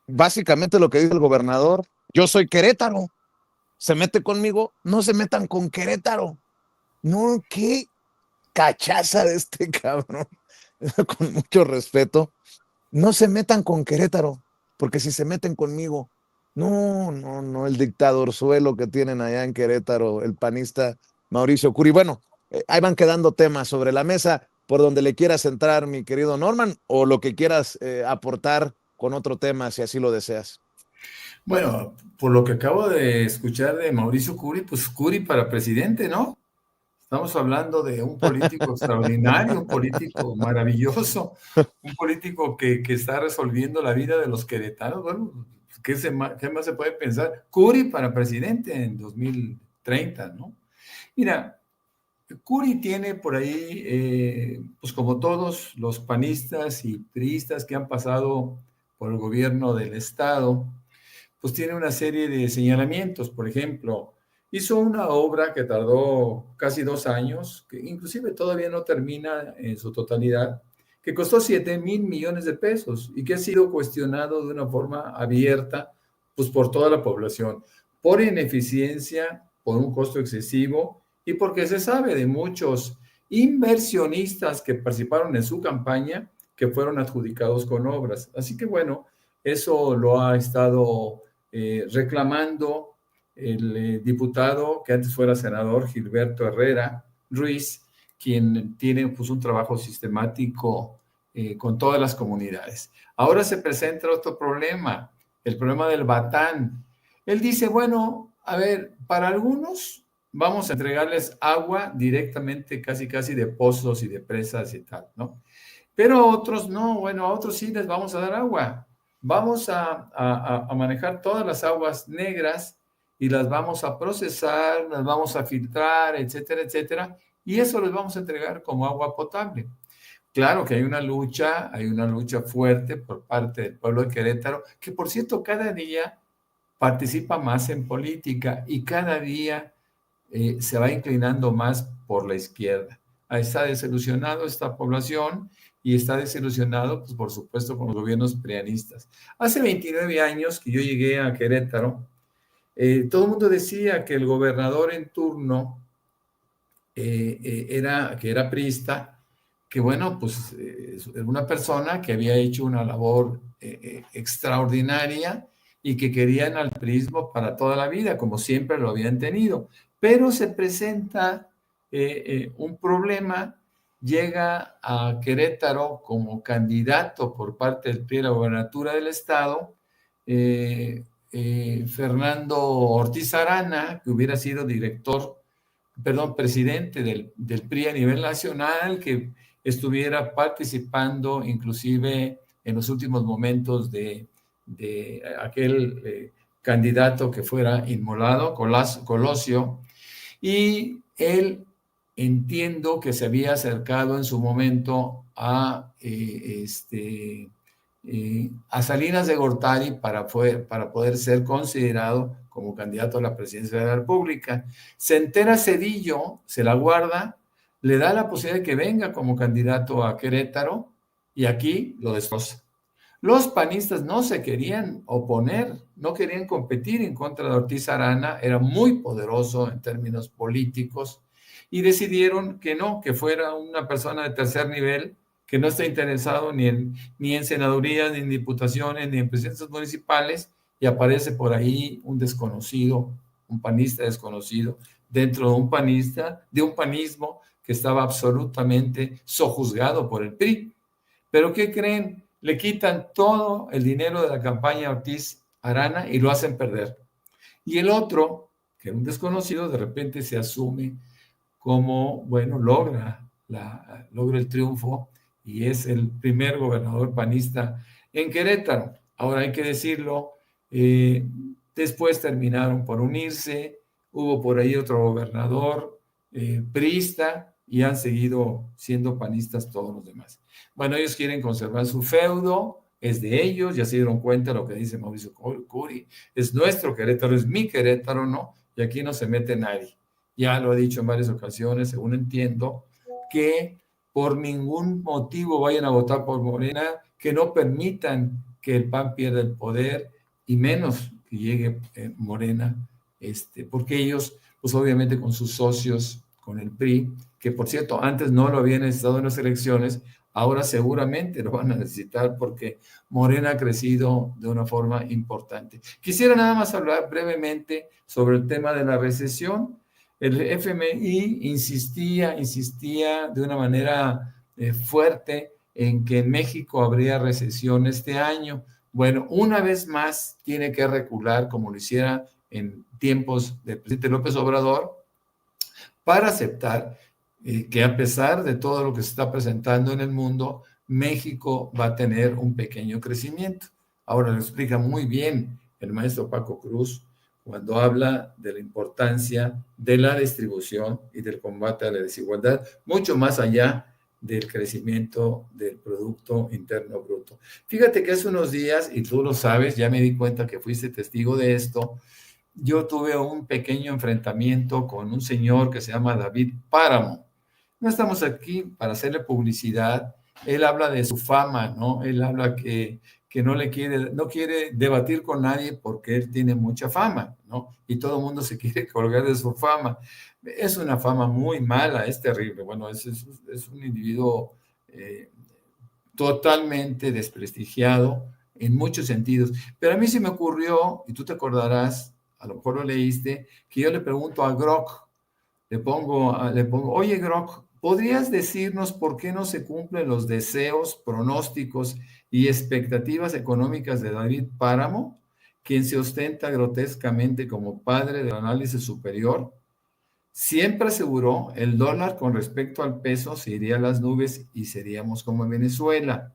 Básicamente lo que dice el gobernador, yo soy Querétaro, se mete conmigo, no se metan con Querétaro. No, qué cachaza de este cabrón, con mucho respeto. No se metan con Querétaro, porque si se meten conmigo, no, el dictadorzuelo que tienen allá en Querétaro, el panista Mauricio Curi. Bueno, ahí van quedando temas sobre la mesa por donde le quieras entrar, mi querido Norman, o lo que quieras aportar con otro tema, si así lo deseas. Bueno, por lo que acabo de escuchar de Mauricio Curi, pues Curi para presidente, ¿no? Estamos hablando de un político extraordinario, un político maravilloso, un político que está resolviendo la vida de los queretanos. Bueno, ¿qué más se puede pensar? Curi para presidente en 2030, ¿no? Mira, Curi tiene por ahí, pues como todos los panistas y priistas que han pasado por el gobierno del Estado, pues tiene una serie de señalamientos. Por ejemplo, hizo una obra que tardó casi 2 años, que inclusive todavía no termina en su totalidad, que costó 7,000 millones de pesos y que ha sido cuestionado de una forma abierta, pues por toda la población, por ineficiencia, por un costo excesivo y porque se sabe de muchos inversionistas que participaron en su campaña que fueron adjudicados con obras. Así que bueno, eso lo ha estado reclamando el diputado que antes fuera senador, Gilberto Herrera Ruiz, quien tiene pues un trabajo sistemático con todas las comunidades. Ahora se presenta otro problema, el problema del Batán. Él dice, bueno, a ver, para algunos vamos a entregarles agua directamente casi de pozos y de presas y tal, ¿no? Pero a otros no, bueno, a otros sí les vamos a dar agua. Vamos a manejar todas las aguas negras y las vamos a procesar, las vamos a filtrar, etcétera, etcétera, y eso les vamos a entregar como agua potable. Claro que hay una lucha fuerte por parte del pueblo de Querétaro, que por cierto cada día participa más en política y cada día se va inclinando más por la izquierda. Está desilusionado esta población y está desilusionado, pues por supuesto, con los gobiernos prianistas. Hace 29 años que yo llegué a Querétaro, todo el mundo decía que el gobernador en turno que era priista, que bueno, pues era una persona que había hecho una labor extraordinaria y que querían al priismo para toda la vida, como siempre lo habían tenido. Pero se presenta un problema, llega a Querétaro como candidato por parte del PRI a la gobernatura del estado, Fernando Ortiz Arana, que hubiera sido presidente del PRI a nivel nacional, que estuviera participando inclusive en los últimos momentos de aquel candidato que fuera inmolado, Colosio, y él entiendo que se había acercado en su momento a Salinas de Gortari para poder ser considerado como candidato a la presidencia de la República. Se entera Zedillo, se la guarda, le da la posibilidad de que venga como candidato a Querétaro y aquí lo destroza. Los panistas no se querían oponer, no querían competir en contra de Ortiz Arana, era muy poderoso en términos políticos y decidieron que no, que fuera una persona de tercer nivel que no está interesado ni en senadurías, ni en diputaciones, ni en presidencias municipales, y aparece por ahí un desconocido, un panista desconocido, dentro de un panismo que estaba absolutamente sojuzgado por el PRI. ¿Pero qué creen? Le quitan todo el dinero de la campaña Ortiz Arana y lo hacen perder. Y el otro, que era un desconocido, de repente se asume como, bueno, logra el triunfo y es el primer gobernador panista en Querétaro. Ahora hay que decirlo, después terminaron por unirse, hubo por ahí otro gobernador priista y han seguido siendo panistas todos los demás. Bueno, ellos quieren conservar su feudo, es de ellos, ya se dieron cuenta de lo que dice Mauricio Curi, es nuestro Querétaro, es mi Querétaro, ¿no? Y aquí no se mete nadie. Ya lo he dicho en varias ocasiones, según entiendo, que por ningún motivo vayan a votar por Morena, que no permitan que el PAN pierda el poder y menos que llegue Morena, porque ellos, pues obviamente con sus socios, con el PRI, que por cierto antes no lo habían necesitado en las elecciones, ahora seguramente lo van a necesitar porque Morena ha crecido de una forma importante. Quisiera nada más hablar brevemente sobre el tema de la recesión. El FMI insistía de una manera fuerte en que en México habría recesión este año. Bueno, una vez más tiene que recular, como lo hiciera en tiempos del presidente López Obrador, para aceptar que a pesar de todo lo que se está presentando en el mundo, México va a tener un pequeño crecimiento. Ahora lo explica muy bien el maestro Paco Cruz cuando habla de la importancia de la distribución y del combate a la desigualdad, mucho más allá del crecimiento del Producto Interno Bruto. Fíjate que hace unos días, y tú lo sabes, ya me di cuenta que fuiste testigo de esto, yo tuve un pequeño enfrentamiento con un señor que se llama David Páramo. No estamos aquí para hacerle publicidad. Él habla de su fama, ¿no? Él habla que no quiere debatir con nadie porque él tiene mucha fama, ¿no? Y todo el mundo se quiere colgar de su fama. Es una fama muy mala, es terrible. Bueno, es un individuo totalmente desprestigiado en muchos sentidos. Pero a mí se me ocurrió, y tú te acordarás, a lo mejor lo leíste, que yo le pregunto a Grok, le pongo, oye Grok, ¿podrías decirnos por qué no se cumplen los deseos, pronósticos y expectativas económicas de David Páramo, quien se ostenta grotescamente como padre del análisis superior? Siempre aseguró el dólar con respecto al peso se iría a las nubes y seríamos como en Venezuela.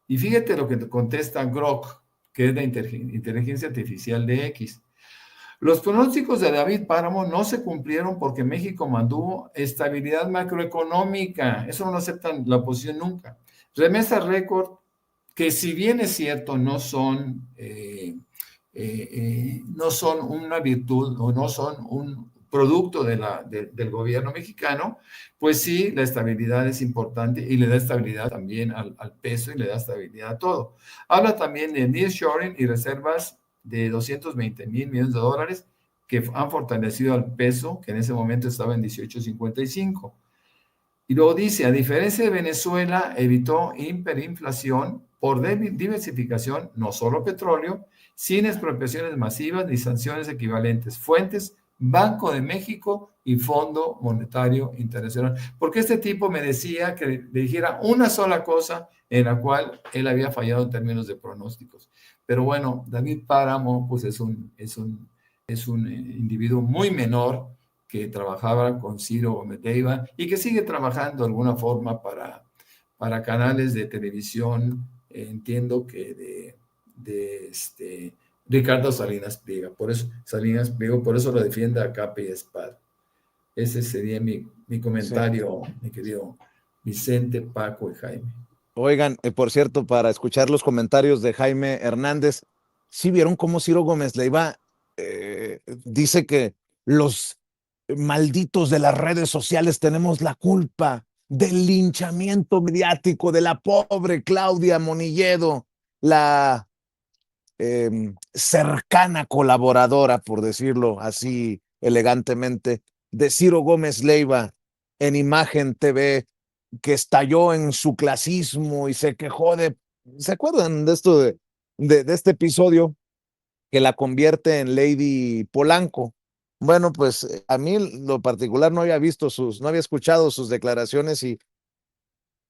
Y fíjate lo que contesta Grok, que es la inteligencia artificial de X. Los pronósticos de David Páramo no se cumplieron porque México mantuvo estabilidad macroeconómica. Eso no lo aceptan la oposición nunca. Remesas récord, que si bien es cierto, no son una virtud o no son un producto del gobierno mexicano, pues sí, la estabilidad es importante y le da estabilidad también al peso y le da estabilidad a todo. Habla también de nearshoring y reservas de 220 mil millones de dólares que han fortalecido al peso, que en ese momento estaba en 18.55. Y luego dice, a diferencia de Venezuela, evitó hiperinflación por diversificación, no solo petróleo, sin expropiaciones masivas ni sanciones equivalentes. Fuentes, Banco de México y Fondo Monetario Internacional. Porque este tipo me decía que le dijera una sola cosa en la cual él había fallado en términos de pronósticos. Pero bueno, David Páramo pues es un individuo muy menor que trabajaba con Ciro Gómez Leiva y que sigue trabajando de alguna forma para canales de televisión, entiendo que de Ricardo Salinas Pliego, por eso lo defiende a capa y espada. Ese sería mi comentario, sí. Mi querido Vicente, Paco y Jaime. Oigan, por cierto, para escuchar los comentarios de Jaime Hernández, ¿sí vieron cómo Ciro Gómez Leiva dice que los malditos de las redes sociales tenemos la culpa del linchamiento mediático de la pobre Claudia Monilledo, la cercana colaboradora, por decirlo así elegantemente, de Ciro Gómez Leiva en Imagen TV, que estalló en su clasismo y se quejó ¿se acuerdan de esto de este episodio que la convierte en Lady Polanco? Bueno, pues a mí lo particular no había escuchado sus declaraciones y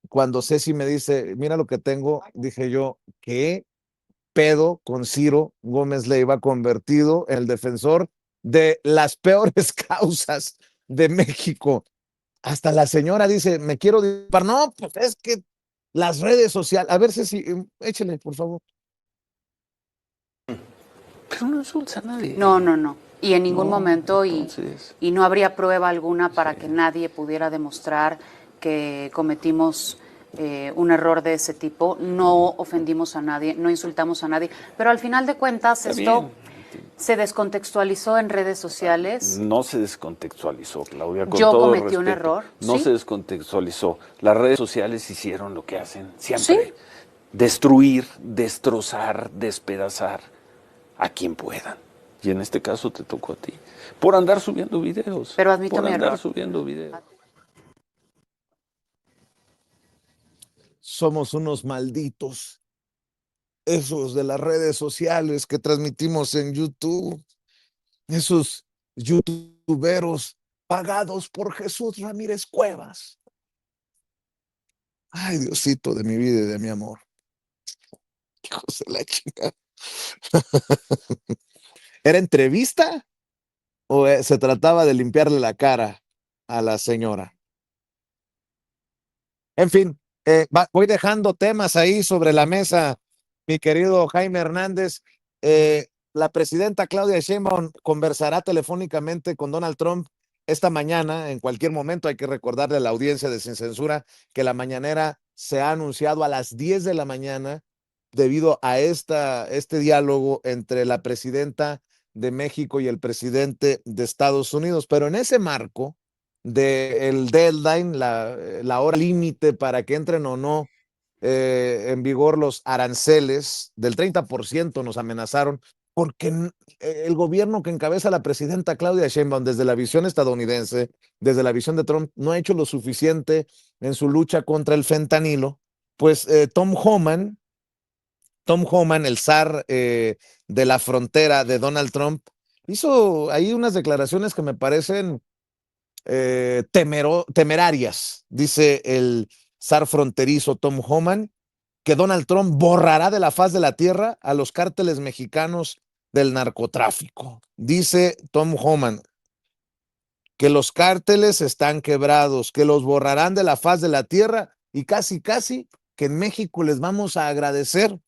cuando Ceci me dice, mira lo que tengo, dije yo, ¿qué pedo con Ciro Gómez Leiva, convertido en el defensor de las peores causas de México? Hasta la señora dice, me quiero disparar. No, pues es que las redes sociales, a ver Ceci, échale, por favor. Pero no insulta a nadie. No. Y en ningún momento, entonces... y no habría prueba alguna para que nadie pudiera demostrar que cometimos un error de ese tipo. No ofendimos a nadie, no insultamos a nadie, pero al final de cuentas esto se descontextualizó en redes sociales. No se descontextualizó, Claudia, con Yo todo cometí respeto. un error. No ¿Sí? se descontextualizó. Las redes sociales hicieron lo que hacen siempre. ¿Sí? Destruir, destrozar, despedazar a quien puedan. Y en este caso te tocó a ti. Por andar subiendo videos. Pero admito por mi andar error. subiendo videos. Somos unos malditos. Esos de las redes sociales que transmitimos en YouTube. Esos youtuberos pagados por Jesús Ramírez Cuevas. Ay, Diosito de mi vida y de mi amor. Hijos de la chingada. ¿Era entrevista o se trataba de limpiarle la cara a la señora? En fin, voy dejando temas ahí sobre la mesa, mi querido Jaime Hernández. La presidenta Claudia Sheinbaum conversará telefónicamente con Donald Trump esta mañana, en cualquier momento. Hay que recordarle a la audiencia de Sin Censura que la mañanera se ha anunciado a las 10 de la mañana debido a este diálogo entre la presidenta de México y el presidente de Estados Unidos. Pero en ese marco del deadline, la hora límite para que entren o no en vigor los aranceles del 30%, nos amenazaron, porque el gobierno que encabeza la presidenta Claudia Sheinbaum, desde la visión estadounidense, desde la visión de Trump, no ha hecho lo suficiente en su lucha contra el fentanilo. Pues Tom Homan, el zar de la frontera de Donald Trump, hizo ahí unas declaraciones que me parecen temerarias. Dice el zar fronterizo Tom Homan que Donald Trump borrará de la faz de la tierra a los cárteles mexicanos del narcotráfico. Dice Tom Homan que los cárteles están quebrados, que los borrarán de la faz de la tierra y casi que en México les vamos a agradecer,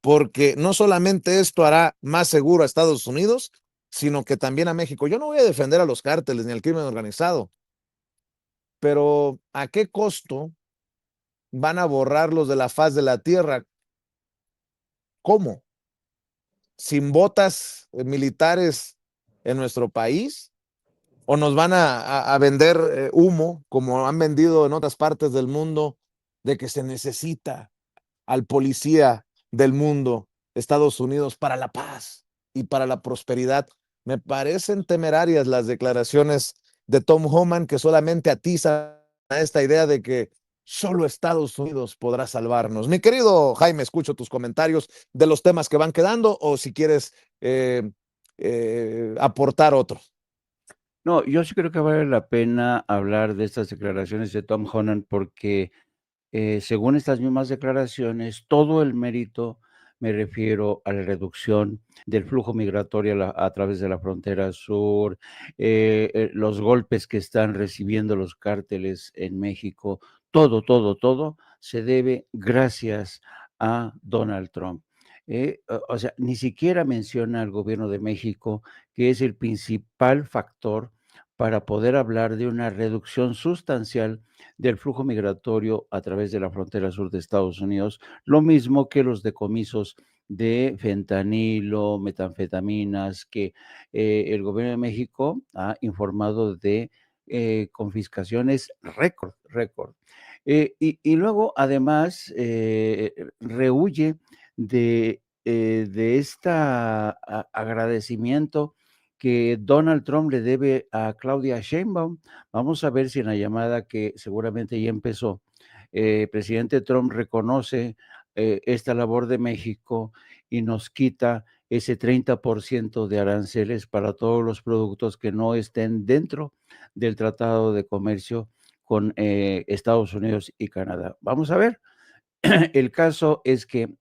porque no solamente esto hará más seguro a Estados Unidos, sino que también a México. Yo no voy a defender a los cárteles ni al crimen organizado, pero ¿a qué costo van a borrarlos de la faz de la tierra? ¿Cómo? ¿Sin botas militares en nuestro país? ¿O nos van a vender humo, como han vendido en otras partes del mundo, de que se necesita al policía del mundo, Estados Unidos, para la paz y para la prosperidad? Me parecen temerarias las declaraciones de Tom Homan, que solamente atiza a esta idea de que solo Estados Unidos podrá salvarnos. Mi querido Jaime, escucho tus comentarios de los temas que van quedando, o si quieres aportar otro. No, yo sí creo que vale la pena hablar de estas declaraciones de Tom Homan porque según estas mismas declaraciones, todo el mérito, me refiero a la reducción del flujo migratorio a través de la frontera sur, los golpes que están recibiendo los cárteles en México, todo se debe gracias a Donald Trump. O sea, ni siquiera menciona al gobierno de México, que es el principal factor para poder hablar de una reducción sustancial del flujo migratorio a través de la frontera sur de Estados Unidos, lo mismo que los decomisos de fentanilo, metanfetaminas, que el gobierno de México ha informado de confiscaciones récord. Y luego, además, rehuye de este agradecimiento que Donald Trump le debe a Claudia Sheinbaum. Vamos a ver si en la llamada, que seguramente ya empezó, presidente Trump reconoce esta labor de México y nos quita ese 30% de aranceles para todos los productos que no estén dentro del Tratado de Comercio con Estados Unidos y Canadá. Vamos a ver. El caso es que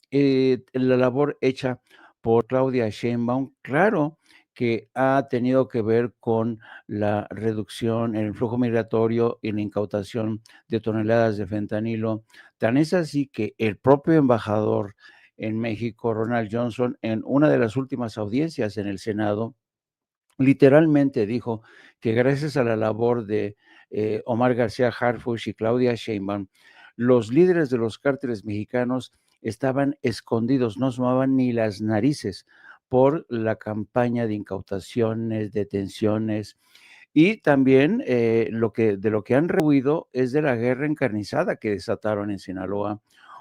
la labor hecha por Claudia Sheinbaum, claro que ha tenido que ver con la reducción en el flujo migratorio y la incautación de toneladas de fentanilo. Tan es así que el propio embajador en México, Ronald Johnson, en una de las últimas audiencias en el Senado, literalmente dijo que gracias a la labor de Omar García Harfuch y Claudia Sheinbaum, los líderes de los cárteles mexicanos estaban escondidos, no asomaban ni las narices por la campaña de incautaciones, detenciones, y también de lo que han rehuido es de la guerra encarnizada que desataron en Sinaloa,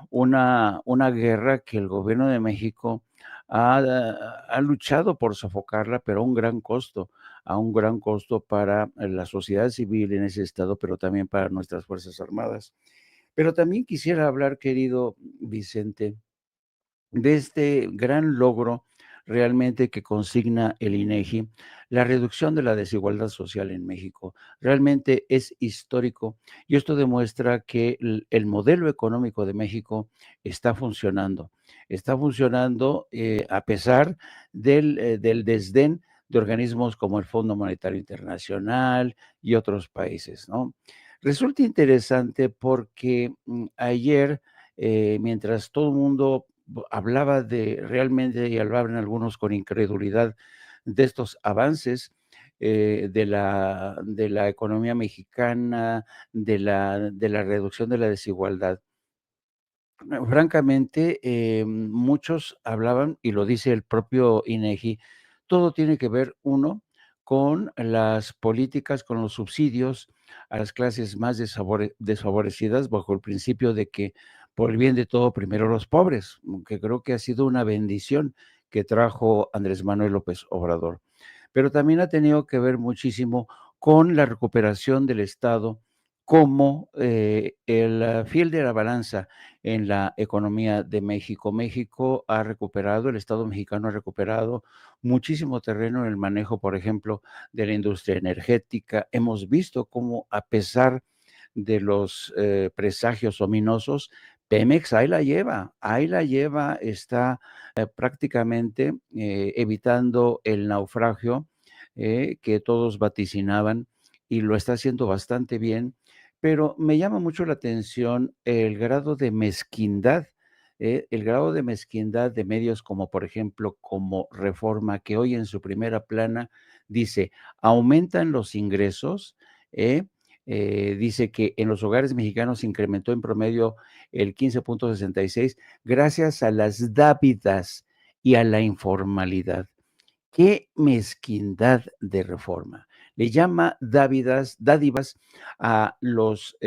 una guerra que el gobierno de México ha luchado por sofocarla, pero a un gran costo para la sociedad civil en ese estado, pero también para nuestras Fuerzas Armadas. Pero también quisiera hablar, querido Vicente, de este gran logro realmente que consigna el INEGI, la reducción de la desigualdad social en México. Realmente es histórico y esto demuestra que el modelo económico de México está funcionando. Está funcionando a pesar del desdén de organismos como el Fondo Monetario Internacional y otros países, ¿no? Resulta interesante porque ayer, mientras todo el mundo hablaba de realmente, y hablaban algunos con incredulidad, de estos avances de la economía mexicana, de la reducción de la desigualdad. Francamente, muchos hablaban, y lo dice el propio INEGI, todo tiene que ver, uno, con las políticas, con los subsidios a las clases más desfavorecidas, bajo el principio de que por el bien de todo, primero los pobres, que creo que ha sido una bendición que trajo Andrés Manuel López Obrador. Pero también ha tenido que ver muchísimo con la recuperación del Estado como el fiel de la balanza en la economía de México. México ha recuperado, el Estado mexicano ha recuperado muchísimo terreno en el manejo, por ejemplo, de la industria energética. Hemos visto cómo, a pesar de los presagios ominosos, Pemex ahí la lleva, está prácticamente evitando el naufragio que todos vaticinaban, y lo está haciendo bastante bien, pero me llama mucho la atención el grado de mezquindad de medios como, por ejemplo, como Reforma, que hoy en su primera plana dice, aumentan los ingresos, ¿eh? Dice que en los hogares mexicanos se incrementó en promedio el 15.66 gracias a las dávidas y a la informalidad. ¡Qué mezquindad de Reforma! Le llama dádivas a los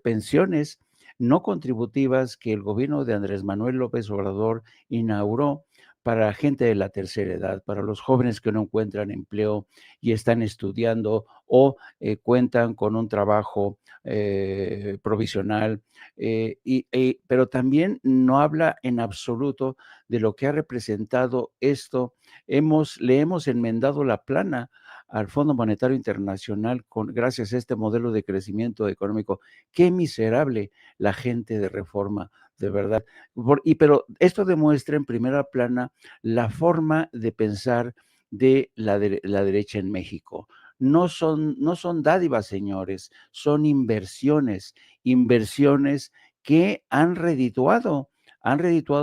pensiones no contributivas que el gobierno de Andrés Manuel López Obrador inauguró para gente de la tercera edad, para los jóvenes que no encuentran empleo y están estudiando o cuentan con un trabajo provisional, pero también no habla en absoluto de lo que ha representado esto. Le hemos enmendado la plana al Fondo Monetario Internacional gracias a este modelo de crecimiento económico. Qué miserable la gente de Reforma, de verdad. Pero esto demuestra en primera plana la forma de pensar de la derecha en México. No son dádivas, señores, son inversiones que han redituado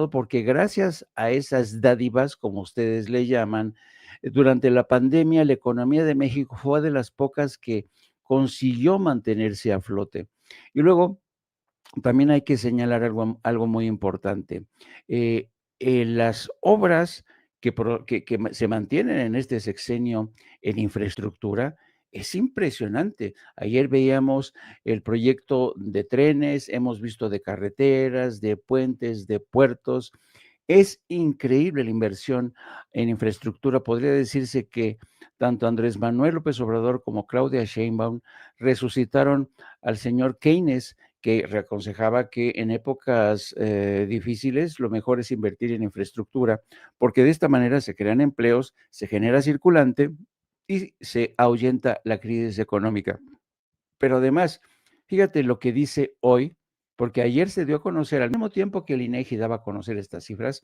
porque gracias a esas dádivas, como ustedes le llaman, durante la pandemia la economía de México fue de las pocas que consiguió mantenerse a flote. Y luego también hay que señalar algo muy importante. Las obras que se mantienen en este sexenio en infraestructura es impresionante. Ayer veíamos el proyecto de trenes, hemos visto de carreteras, de puentes, de puertos. Es increíble la inversión en infraestructura. Podría decirse que tanto Andrés Manuel López Obrador como Claudia Sheinbaum resucitaron al señor Keynes, que aconsejaba que en épocas difíciles lo mejor es invertir en infraestructura, porque de esta manera se crean empleos, se genera circulante y se ahuyenta la crisis económica. Pero además, fíjate lo que dice hoy, porque ayer se dio a conocer, al mismo tiempo que el INEGI daba a conocer estas cifras,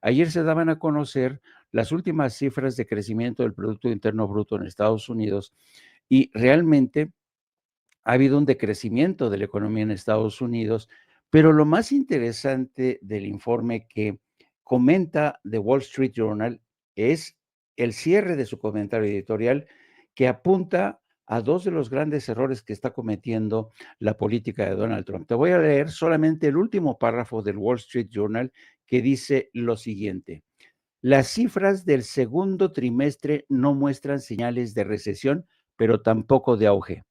ayer se daban a conocer las últimas cifras de crecimiento del Producto Interno Bruto en Estados Unidos, y realmente ha habido un decrecimiento de la economía en Estados Unidos, pero lo más interesante del informe que comenta The Wall Street Journal es el cierre de su comentario editorial que apunta a dos de los grandes errores que está cometiendo la política de Donald Trump. Te voy a leer solamente el último párrafo del Wall Street Journal que dice lo siguiente. Las cifras del segundo trimestre no muestran señales de recesión, pero tampoco de auge.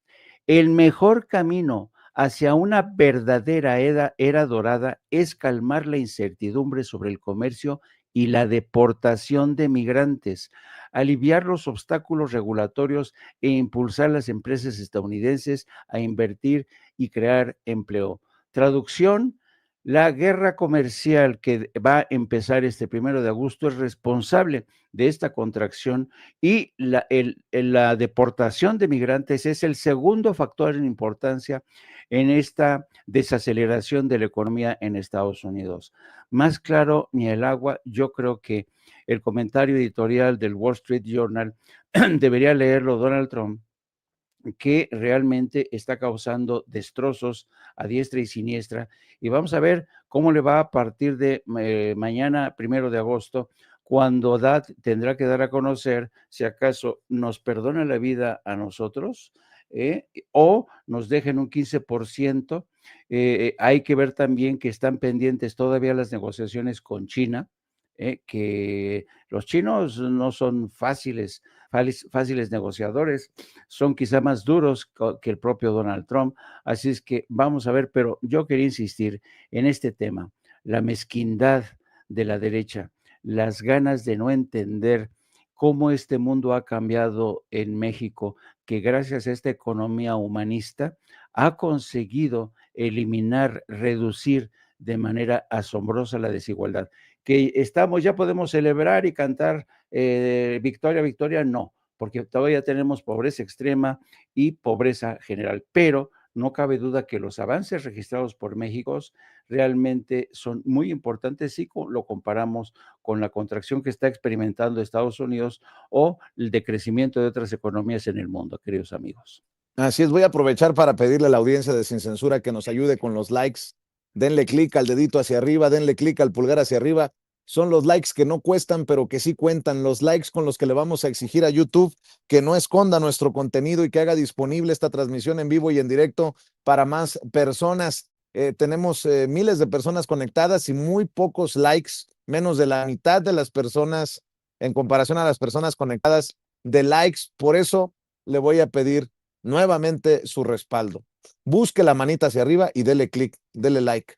El mejor camino hacia una verdadera era dorada es calmar la incertidumbre sobre el comercio y la deportación de migrantes, aliviar los obstáculos regulatorios e impulsar las empresas estadounidenses a invertir y crear empleo. Traducción: la guerra comercial que va a empezar este 1 de agosto es responsable de esta contracción y la deportación de migrantes es el segundo factor en importancia en esta desaceleración de la economía en Estados Unidos. Más claro ni el agua, yo creo que el comentario editorial del Wall Street Journal debería leerlo Donald Trump, que realmente está causando destrozos a diestra y siniestra. Y vamos a ver cómo le va a partir de mañana, 1 de agosto, cuando tendrá que dar a conocer si acaso nos perdona la vida a nosotros o nos dejen un 15%. Hay que ver también que están pendientes todavía las negociaciones con China, que los chinos no son fáciles negociadores, son quizá más duros que el propio Donald Trump, así es que vamos a ver, pero yo quería insistir en este tema, la mezquindad de la derecha, las ganas de no entender cómo este mundo ha cambiado en México, que gracias a esta economía humanista ha conseguido eliminar, reducir de manera asombrosa la desigualdad. Que ya podemos celebrar y cantar victoria, victoria, no, porque todavía tenemos pobreza extrema y pobreza general, pero no cabe duda que los avances registrados por México realmente son muy importantes si lo comparamos con la contracción que está experimentando Estados Unidos o el decrecimiento de otras economías en el mundo, queridos amigos. Así es, voy a aprovechar para pedirle a la audiencia de Sin Censura que nos ayude con los likes. Denle clic al dedito hacia arriba, denle clic al pulgar hacia arriba. Son los likes que no cuestan, pero que sí cuentan. Los likes con los que le vamos a exigir a YouTube que no esconda nuestro contenido y que haga disponible esta transmisión en vivo y en directo para más personas. Tenemos miles de personas conectadas y muy pocos likes, menos de la mitad de las personas en comparación a las personas conectadas de likes. Por eso le voy a pedir nuevamente su respaldo. Busque la manita hacia arriba y dele clic, dele like.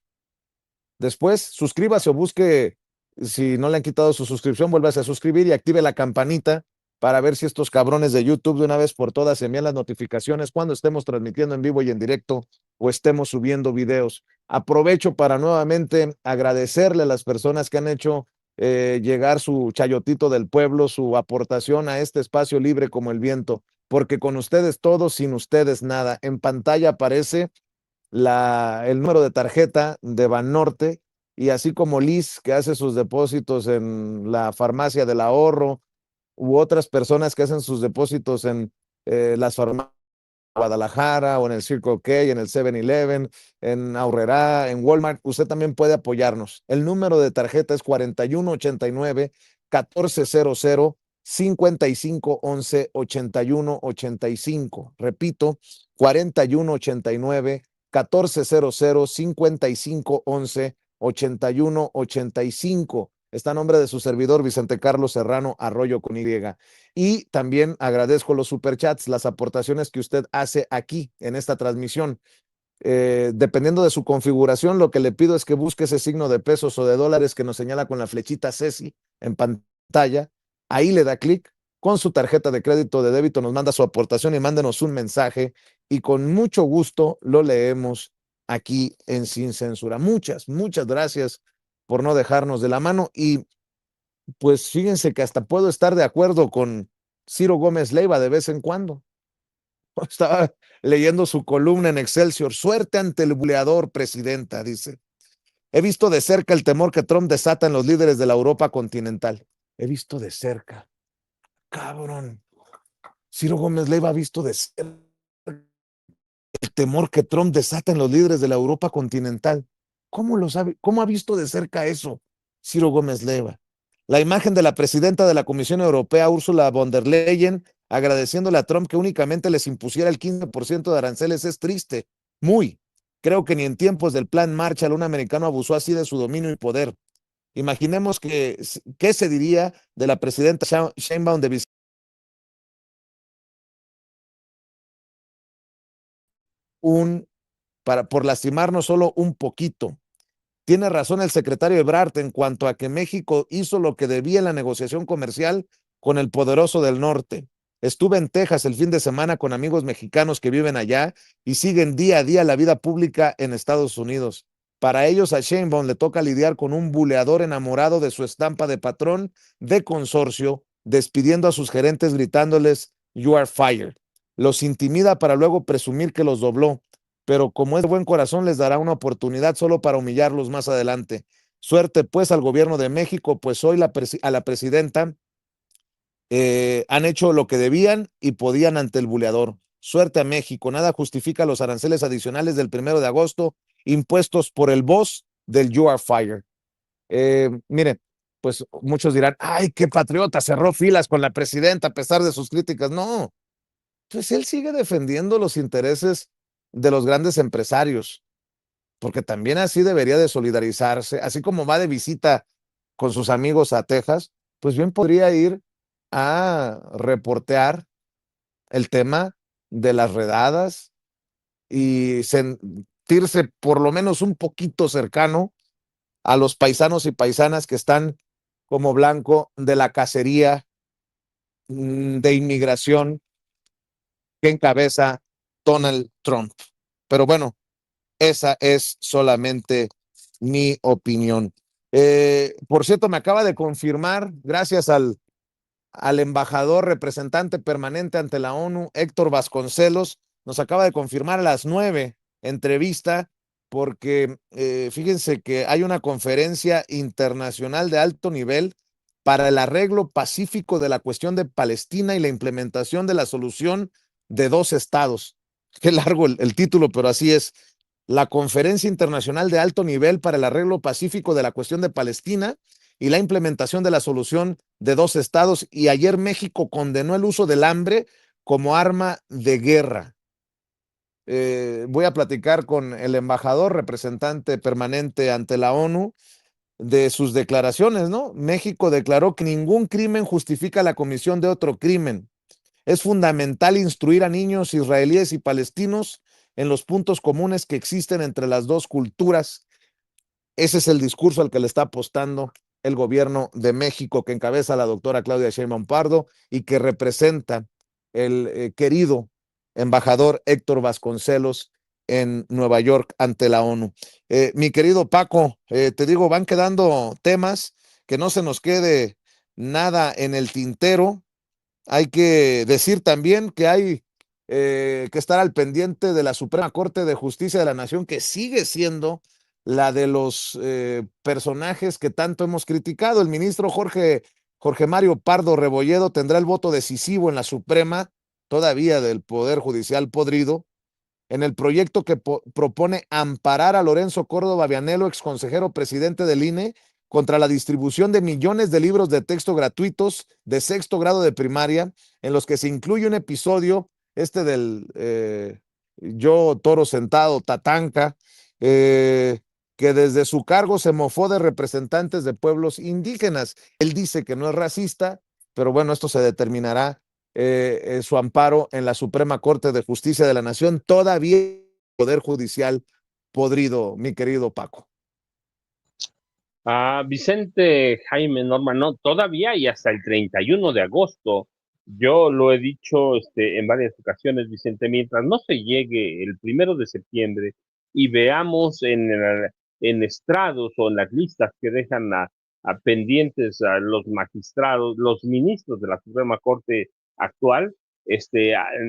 Después, suscríbase o busque, si no le han quitado su suscripción, vuélvase a suscribir y active la campanita para ver si estos cabrones de YouTube de una vez por todas envían las notificaciones cuando estemos transmitiendo en vivo y en directo o estemos subiendo videos. Aprovecho para nuevamente agradecerle a las personas que han hecho llegar su chayotito del pueblo, su aportación a este espacio libre como el viento, porque con ustedes todo, sin ustedes nada. En pantalla aparece el número de tarjeta de Banorte, y así como Liz, que hace sus depósitos en la farmacia del ahorro, u otras personas que hacen sus depósitos en las farmacias de Guadalajara o en el Circle K, en el 7-Eleven, en Aurrerá, en Walmart, usted también puede apoyarnos. El número de tarjeta es 4189-1400 5511 8185. Repito, 4189-1400 5511 8185. Está a nombre de su servidor Vicente Carlos Serrano Arroyo con Y. Y también agradezco los superchats, las aportaciones que usted hace aquí en esta transmisión. Dependiendo de su configuración, lo que le pido es que busque ese signo de pesos o de dólares que nos señala con la flechita Ceci en pantalla. Ahí le da clic, con su tarjeta de crédito o de débito nos manda su aportación y mándenos un mensaje y con mucho gusto lo leemos aquí en Sin Censura. Muchas gracias por no dejarnos de la mano. Y pues fíjense que hasta puedo estar de acuerdo con Ciro Gómez Leiva de vez en cuando. Estaba leyendo su columna en Excelsior. Suerte ante el buleador, presidenta, dice. He visto de cerca el temor que Trump desata en los líderes de la Europa continental. He visto de cerca. Cabrón. Ciro Gómez Leiva ha visto de cerca el temor que Trump desata en los líderes de la Europa continental. ¿Cómo lo sabe? ¿Cómo ha visto de cerca eso Ciro Gómez Leiva? La imagen de la presidenta de la Comisión Europea, Ursula von der Leyen, agradeciéndole a Trump que únicamente les impusiera el 15% de aranceles es triste, muy. Creo que ni en tiempos del Plan Marshall un americano abusó así de su dominio y poder. Imaginemos qué se diría de la presidenta Sheinbaum de por lastimarnos solo un poquito. Tiene razón el secretario Ebrard en cuanto a que México hizo lo que debía en la negociación comercial con el poderoso del norte. Estuve en Texas el fin de semana con amigos mexicanos que viven allá y siguen día a día la vida pública en Estados Unidos. Para ellos a Sheinbaum le toca lidiar con un buleador enamorado de su estampa de patrón de consorcio, despidiendo a sus gerentes gritándoles "You are fired". Los intimida para luego presumir que los dobló, pero como es de buen corazón les dará una oportunidad solo para humillarlos más adelante. Suerte pues al gobierno de México, pues hoy a la presidenta han hecho lo que debían y podían ante el buleador. Suerte a México, nada justifica los aranceles adicionales del 1 de agosto impuestos por el boss del You Are Fired. Mire, pues muchos dirán, ay, qué patriota, cerró filas con la presidenta a pesar de sus críticas. No, pues él sigue defendiendo los intereses de los grandes empresarios, porque también así debería de solidarizarse, así como va de visita con sus amigos a Texas, pues bien podría ir a reportear el tema de las redadas y sentirse por lo menos un poquito cercano a los paisanos y paisanas que están como blanco de la cacería de inmigración que encabeza Donald Trump. Pero bueno, esa es solamente mi opinión. Por cierto, me acaba de confirmar, gracias al embajador representante permanente ante la ONU, Héctor Vasconcelos, nos acaba de confirmar a las 9 entrevista, porque fíjense que hay una conferencia internacional de alto nivel para el arreglo pacífico de la cuestión de Palestina y la implementación de la solución de 2 estados. Qué largo el título, pero así es. La Conferencia Internacional de Alto Nivel para el Arreglo Pacífico de la Cuestión de Palestina y la implementación de la solución de 2 estados. Y ayer México condenó el uso del hambre como arma de guerra. Voy a platicar con el embajador representante permanente ante la ONU de sus declaraciones, ¿no? México declaró que ningún crimen justifica la comisión de otro crimen. Es fundamental instruir a niños israelíes y palestinos en los puntos comunes que existen entre las dos culturas. Ese es el discurso al que le está apostando el gobierno de México, que encabeza la doctora Claudia Sheinbaum Pardo y que representa el querido embajador Héctor Vasconcelos en Nueva York ante la ONU. Mi querido Paco, te digo, van quedando temas, que no se nos quede nada en el tintero. Hay que decir también que hay que estar al pendiente de la Suprema Corte de Justicia de la Nación, que sigue siendo la de los personajes que tanto hemos criticado. El ministro Jorge Mario Pardo Rebolledo tendrá el voto decisivo en la Suprema, todavía del Poder Judicial podrido, en el proyecto que propone amparar a Lorenzo Córdoba Vianello, exconsejero presidente del INE, contra la distribución de millones de libros de texto gratuitos de 6º grado de primaria, en los que se incluye un episodio, del Yo Toro Sentado, Tatanka, que desde su cargo se mofó de representantes de pueblos indígenas. Él dice que no es racista, pero bueno, esto se determinará su amparo en la Suprema Corte de Justicia de la Nación, todavía Poder Judicial podrido, mi querido Paco. Vicente Jaime Norma, no, todavía y hasta el 31 de agosto. Yo lo he dicho en varias ocasiones, Vicente, mientras no se llegue el 1 de septiembre y veamos en estrados o en las listas que dejan a pendientes a los magistrados, los ministros de la Suprema Corte actual,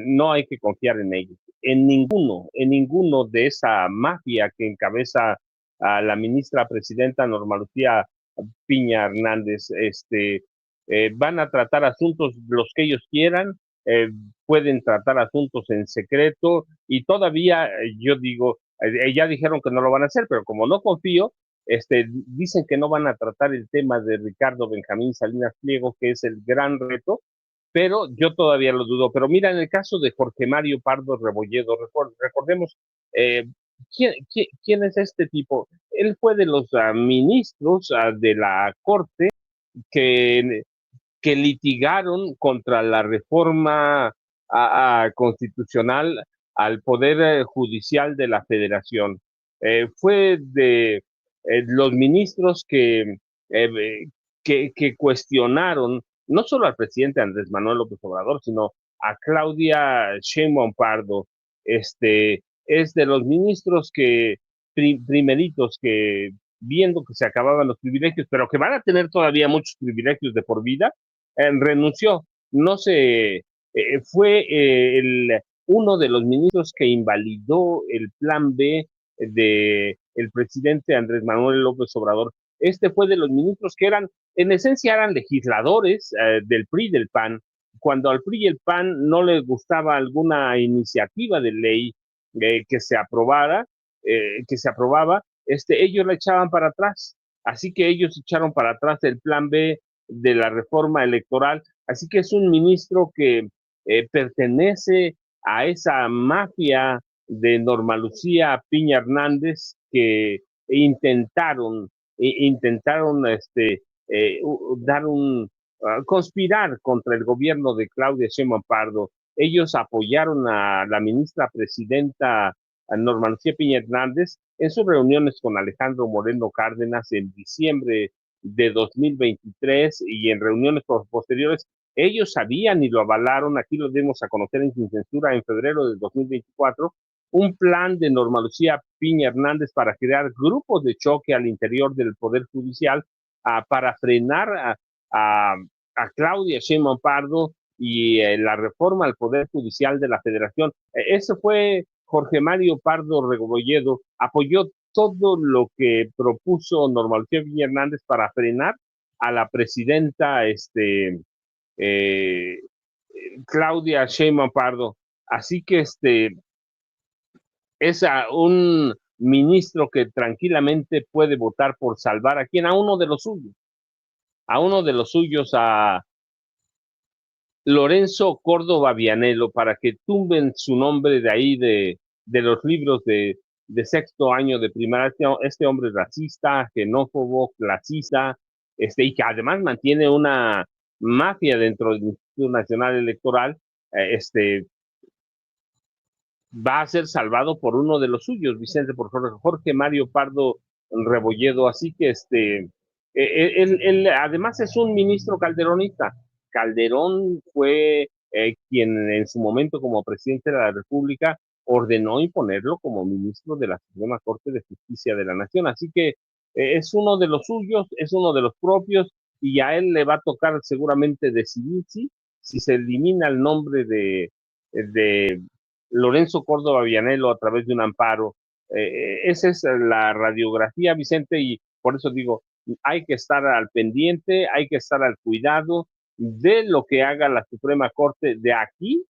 no hay que confiar en ellos, en ninguno de esa mafia que encabeza a la ministra presidenta Norma Lucía Piña Hernández. Van a tratar asuntos los que ellos quieran, pueden tratar asuntos en secreto y todavía yo digo, ya dijeron que no lo van a hacer, pero como no confío, Dicen que no van a tratar el tema de Ricardo Benjamín Salinas Pliego, que es el gran reto, pero yo todavía lo dudo. Pero mira, en el caso de Jorge Mario Pardo Rebolledo, recordemos, ¿quién es este tipo? Él fue de los ministros de la Corte que, que litigaron contra la reforma constitucional al Poder Judicial de la Federación. Fue de los ministros que cuestionaron no solo al presidente Andrés Manuel López Obrador, sino a Claudia Sheinbaum Pardo. Es de los ministros que primeritos que viendo que se acababan los privilegios, pero que van a tener todavía muchos privilegios de por vida, renunció. No se fue uno de los ministros que invalidó el plan B de el presidente Andrés Manuel López Obrador. Fue de los ministros que en esencia eran legisladores del PRI y del PAN. Cuando al PRI y el PAN no les gustaba alguna iniciativa de ley que se aprobaba, ellos la echaban para atrás. Así que ellos echaron para atrás el plan B de la reforma electoral. Así que es un ministro que pertenece a esa mafia de Norma Lucía Piña Hernández que intentaron conspirar contra el gobierno de Claudia Sheinbaum Pardo. Ellos apoyaron a la ministra presidenta a Norma Lucía Piña Hernández en sus reuniones con Alejandro Moreno Cárdenas en diciembre de 2023 y en reuniones posteriores. Ellos sabían y lo avalaron, aquí lo dimos a conocer en Sin Censura en febrero de 2024, un plan de Norma Lucía Piña Hernández para crear grupos de choque al interior del Poder Judicial para frenar a Claudia Sheinbaum Pardo y la reforma al Poder Judicial de la Federación. Eso fue Jorge Mario Pardo Rebolledo, apoyó todo lo que propuso Norma Lucía Piña Hernández para frenar a la presidenta Claudia Sheinbaum Pardo. Así que es un ministro que tranquilamente puede votar por salvar a quien, a uno de los suyos, a Lorenzo Córdoba Vianello, para que tumben su nombre de ahí de los libros de sexto año de primaria. Este hombre racista, xenófobo, clasista, y que además mantiene una mafia dentro del Instituto Nacional Electoral, va a ser salvado por uno de los suyos, Vicente, por Jorge Mario Pardo Rebolledo. Así que él además es un ministro calderonista. Calderón fue quien en su momento como presidente de la República ordenó imponerlo como ministro de la Suprema Corte de Justicia de la Nación. Así que es uno de los suyos, es uno de los propios, y a él le va a tocar seguramente decidir si se elimina el nombre de Lorenzo Córdoba Vianello a través de un amparo. Esa es la radiografía, Vicente, y por eso digo, hay que estar al pendiente, hay que estar al cuidado de lo que haga la Suprema Corte de aquí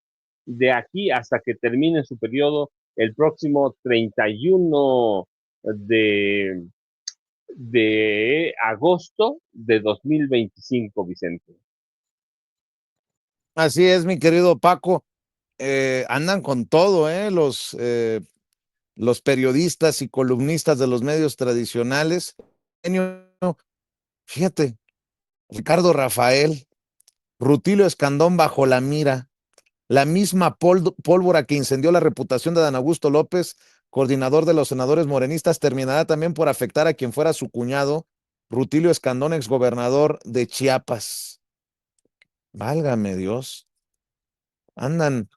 hasta que termine su periodo el próximo 31 de agosto de 2025, Vicente. Así es, mi querido Paco. Andan con todo, los periodistas y columnistas de los medios tradicionales. Fíjate, Ricardo Rafael, Rutilio Escandón bajo la mira, la misma pólvora que incendió la reputación de Dan Augusto López, coordinador de los senadores morenistas, terminará también por afectar a quien fuera su cuñado, Rutilio Escandón, exgobernador de Chiapas. Válgame Dios. Andan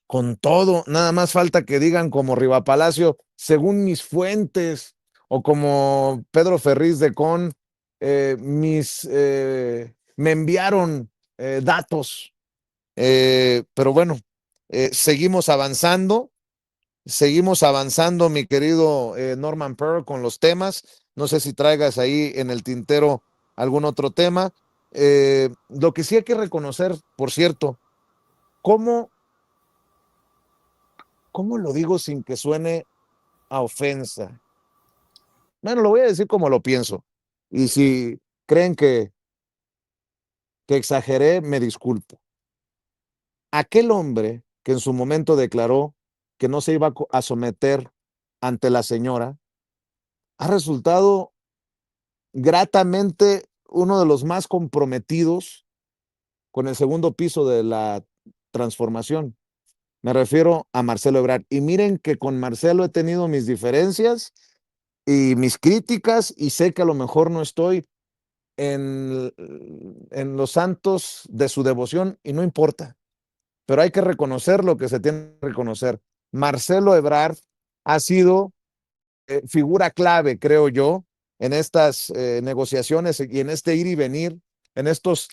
con todo, nada más falta que digan como Riva Palacio, según mis fuentes, o como Pedro Ferriz de Con, me enviaron datos, pero bueno, seguimos avanzando, mi querido Norman Pearl, con los temas. No sé si traigas ahí en el tintero algún otro tema. Lo que sí hay que reconocer, por cierto, ¿cómo lo digo sin que suene a ofensa? Bueno, lo voy a decir como lo pienso. Y si creen que exageré, me disculpo. Aquel hombre que en su momento declaró que no se iba a someter ante la señora, ha resultado gratamente uno de los más comprometidos con el segundo piso de la transformación. Me refiero a Marcelo Ebrard. Y miren que con Marcelo he tenido mis diferencias y mis críticas, y sé que a lo mejor no estoy en los santos de su devoción, y no importa, pero hay que reconocer lo que se tiene que reconocer. Marcelo Ebrard ha sido figura clave, creo yo, en estas negociaciones y en este ir y venir, en estos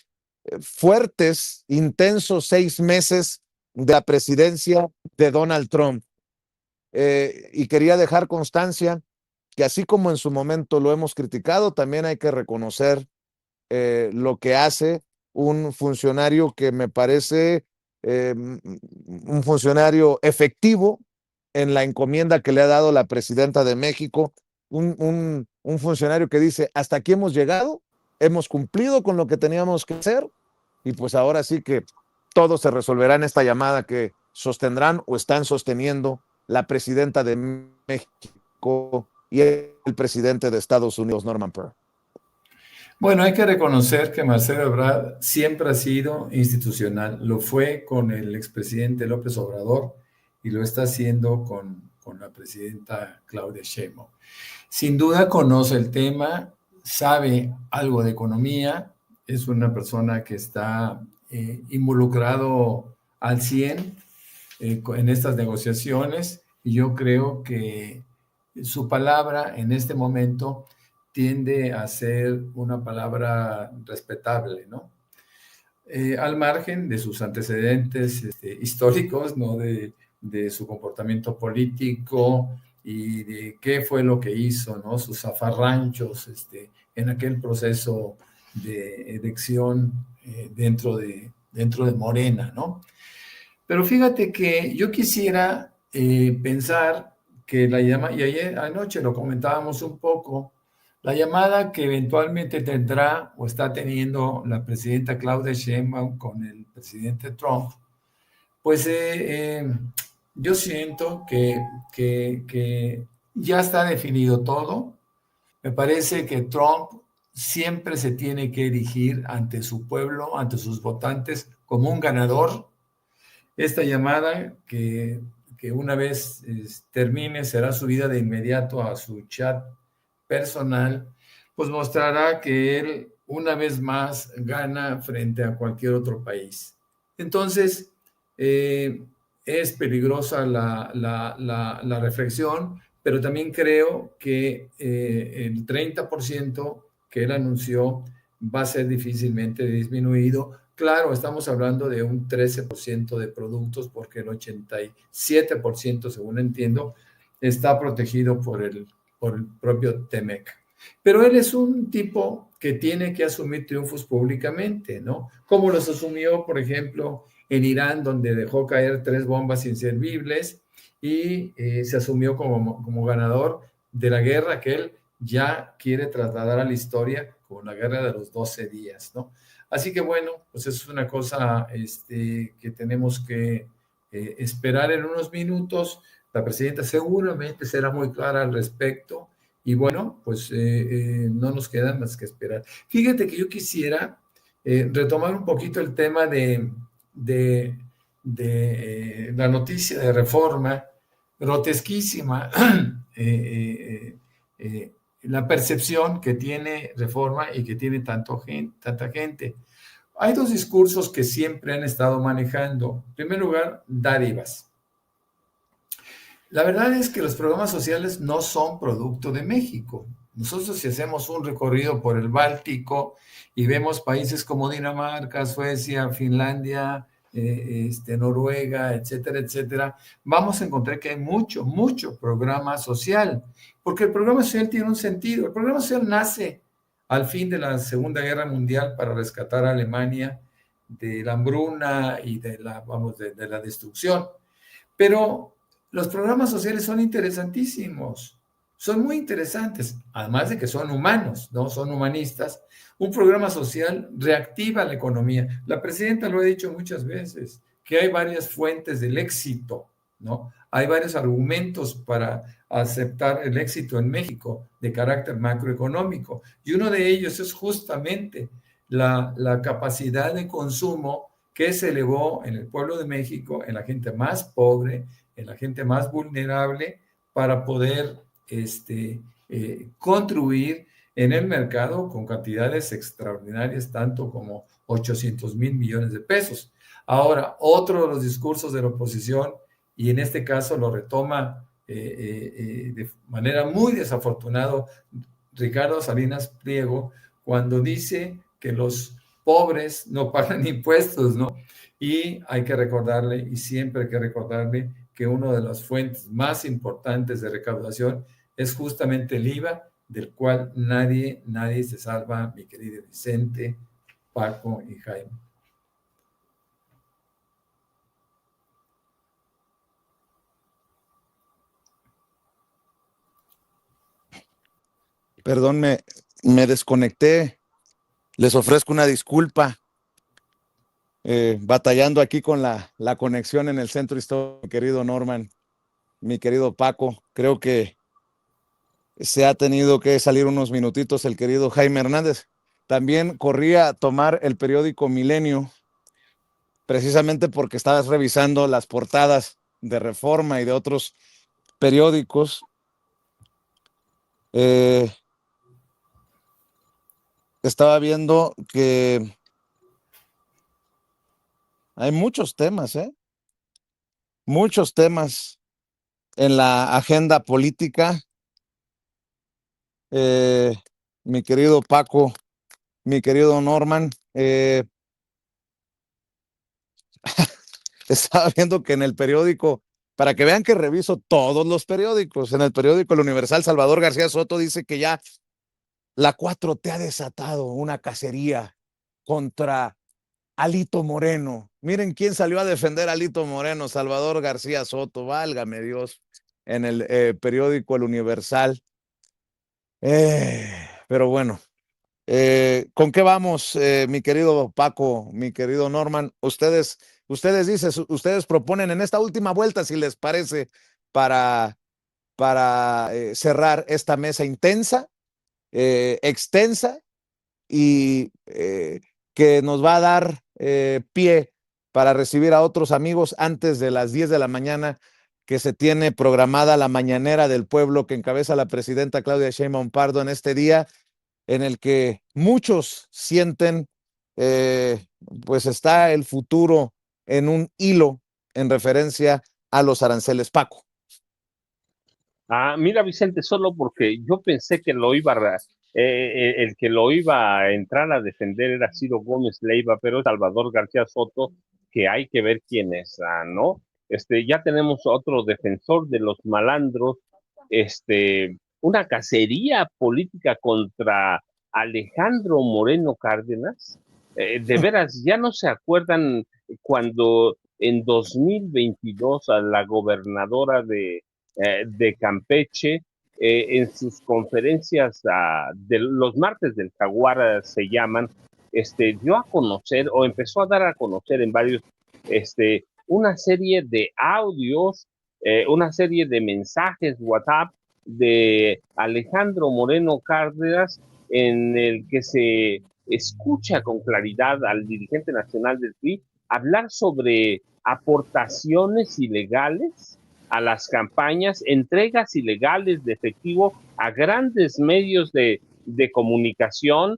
fuertes, intensos 6 meses de la presidencia de Donald Trump. Y quería dejar constancia que así como en su momento lo hemos criticado, también hay que reconocer lo que hace un funcionario que me parece un funcionario efectivo en la encomienda que le ha dado la presidenta de México, un funcionario que dice, hasta aquí hemos llegado, hemos cumplido con lo que teníamos que hacer, y pues ahora sí que todo se resolverá en esta llamada que sostendrán o están sosteniendo la presidenta de México y el presidente de Estados Unidos, Norman Pearl. Bueno, hay que reconocer que Marcelo Ebrard siempre ha sido institucional. Lo fue con el expresidente López Obrador y lo está haciendo con la presidenta Claudia Sheinbaum. Sin duda conoce el tema, sabe algo de economía, es una persona que está involucrado al 100 en estas negociaciones, y yo creo que su palabra en este momento tiende a ser una palabra respetable, ¿no? Al margen de sus antecedentes históricos, ¿no? De su comportamiento político y de qué fue lo que hizo, ¿no? Sus zafarranchos en aquel proceso de elección dentro de Morena, ¿no? Pero fíjate que yo quisiera pensar que la llamada, y ayer anoche lo comentábamos un poco, la llamada que eventualmente tendrá o está teniendo la presidenta Claudia Sheinbaum con el presidente Trump, pues yo siento que ya está definido todo. Me parece que Trump siempre se tiene que erigir ante su pueblo, ante sus votantes, como un ganador. Esta llamada que una vez termine será subida de inmediato a su chat personal, pues mostrará que él una vez más gana frente a cualquier otro país. Entonces, es peligrosa la reflexión, pero también creo que el 30% que él anunció va a ser difícilmente disminuido. Claro, estamos hablando de un 13% de productos, porque el 87%, según entiendo, está protegido por el propio TEMEC. Pero él es un tipo que tiene que asumir triunfos públicamente, ¿no? Como los asumió, por ejemplo, en Irán, donde dejó caer 3 bombas inservibles y se asumió como ganador de la guerra que él ya quiere trasladar a la historia como la guerra de los 12 días, ¿no? Así que bueno, pues eso es una cosa que tenemos que esperar en unos minutos. La presidenta seguramente será muy clara al respecto, y bueno, pues no nos queda más que esperar. Fíjate que yo quisiera retomar un poquito el tema de la noticia de Reforma, grotesquísima, la percepción que tiene Reforma y que tiene tanta gente. Hay 2 discursos que siempre han estado manejando. En primer lugar, dádivas. La verdad es que los programas sociales no son producto de México. Nosotros, si hacemos un recorrido por el Báltico y vemos países como Dinamarca, Suecia, Finlandia, Noruega, etcétera, etcétera, vamos a encontrar que hay mucho programa social, porque el programa social tiene un sentido. El programa social nace al fin de la Segunda Guerra Mundial para rescatar a Alemania de la hambruna y de la destrucción. Pero los programas sociales son interesantísimos. son muy interesantes, además de que son humanos, ¿no? Son humanistas. Un programa social reactiva la economía. La presidenta lo ha dicho muchas veces, que hay varias fuentes del éxito, ¿no? Hay varios argumentos para aceptar el éxito en México de carácter macroeconómico, y uno de ellos es justamente la capacidad de consumo que se elevó en el pueblo de México, en la gente más pobre, en la gente más vulnerable, para poder contribuir en el mercado con cantidades extraordinarias, tanto como 800,000 millones de pesos. Ahora, otro de los discursos de la oposición, y en este caso lo retoma de manera muy desafortunada Ricardo Salinas Pliego, cuando dice que los pobres no pagan impuestos, ¿no? Y hay que recordarle, y siempre hay que recordarle, que una de las fuentes más importantes de recaudación es justamente el IVA, del cual nadie se salva, mi querido Vicente, Paco y Jaime. Perdón, me desconecté. Les ofrezco una disculpa. Batallando aquí con la conexión en el centro histórico, mi querido Norman, mi querido Paco. Creo que se ha tenido que salir unos minutitos el querido Jaime Hernández. También corría a tomar el periódico Milenio, precisamente porque estabas revisando las portadas de Reforma y de otros periódicos. Estaba viendo que hay muchos temas, muchos temas en la agenda política. Mi querido Paco, mi querido Norman, estaba viendo que en el periódico, para que vean que reviso todos los periódicos, en el periódico El Universal, Salvador García Soto dice que ya la 4T ha desatado una cacería contra Alito Moreno. Miren quién salió a defender a Alito Moreno, Salvador García Soto, válgame Dios, en el periódico El Universal. Pero bueno, ¿con qué vamos, mi querido Paco, mi querido Norman? Ustedes dicen, ustedes proponen en esta última vuelta, si les parece, para cerrar esta mesa intensa, extensa, y que nos va a dar pie para recibir a otros amigos antes de las 10 de la mañana, que se tiene programada la mañanera del pueblo que encabeza la presidenta Claudia Sheinbaum Pardo en este día, en el que muchos sienten pues está el futuro en un hilo en referencia a los aranceles. Paco. Mira, Vicente, solo porque yo pensé que el que lo iba a entrar a defender era Ciro Gómez Leiva, pero es Salvador García Soto, que hay que ver quién es, ¿no? Ya tenemos otro defensor de los malandros, una cacería política contra Alejandro Moreno Cárdenas. De veras, ya no se acuerdan cuando en 2022 a la gobernadora de Campeche, en sus conferencias de los martes del Jaguar se llaman, dio a conocer o empezó a dar a conocer en varios, una serie de audios, una serie de mensajes WhatsApp de Alejandro Moreno Cárdenas, en el que se escucha con claridad al dirigente nacional del PRI hablar sobre aportaciones ilegales a las campañas, entregas ilegales de efectivo a grandes medios de comunicación,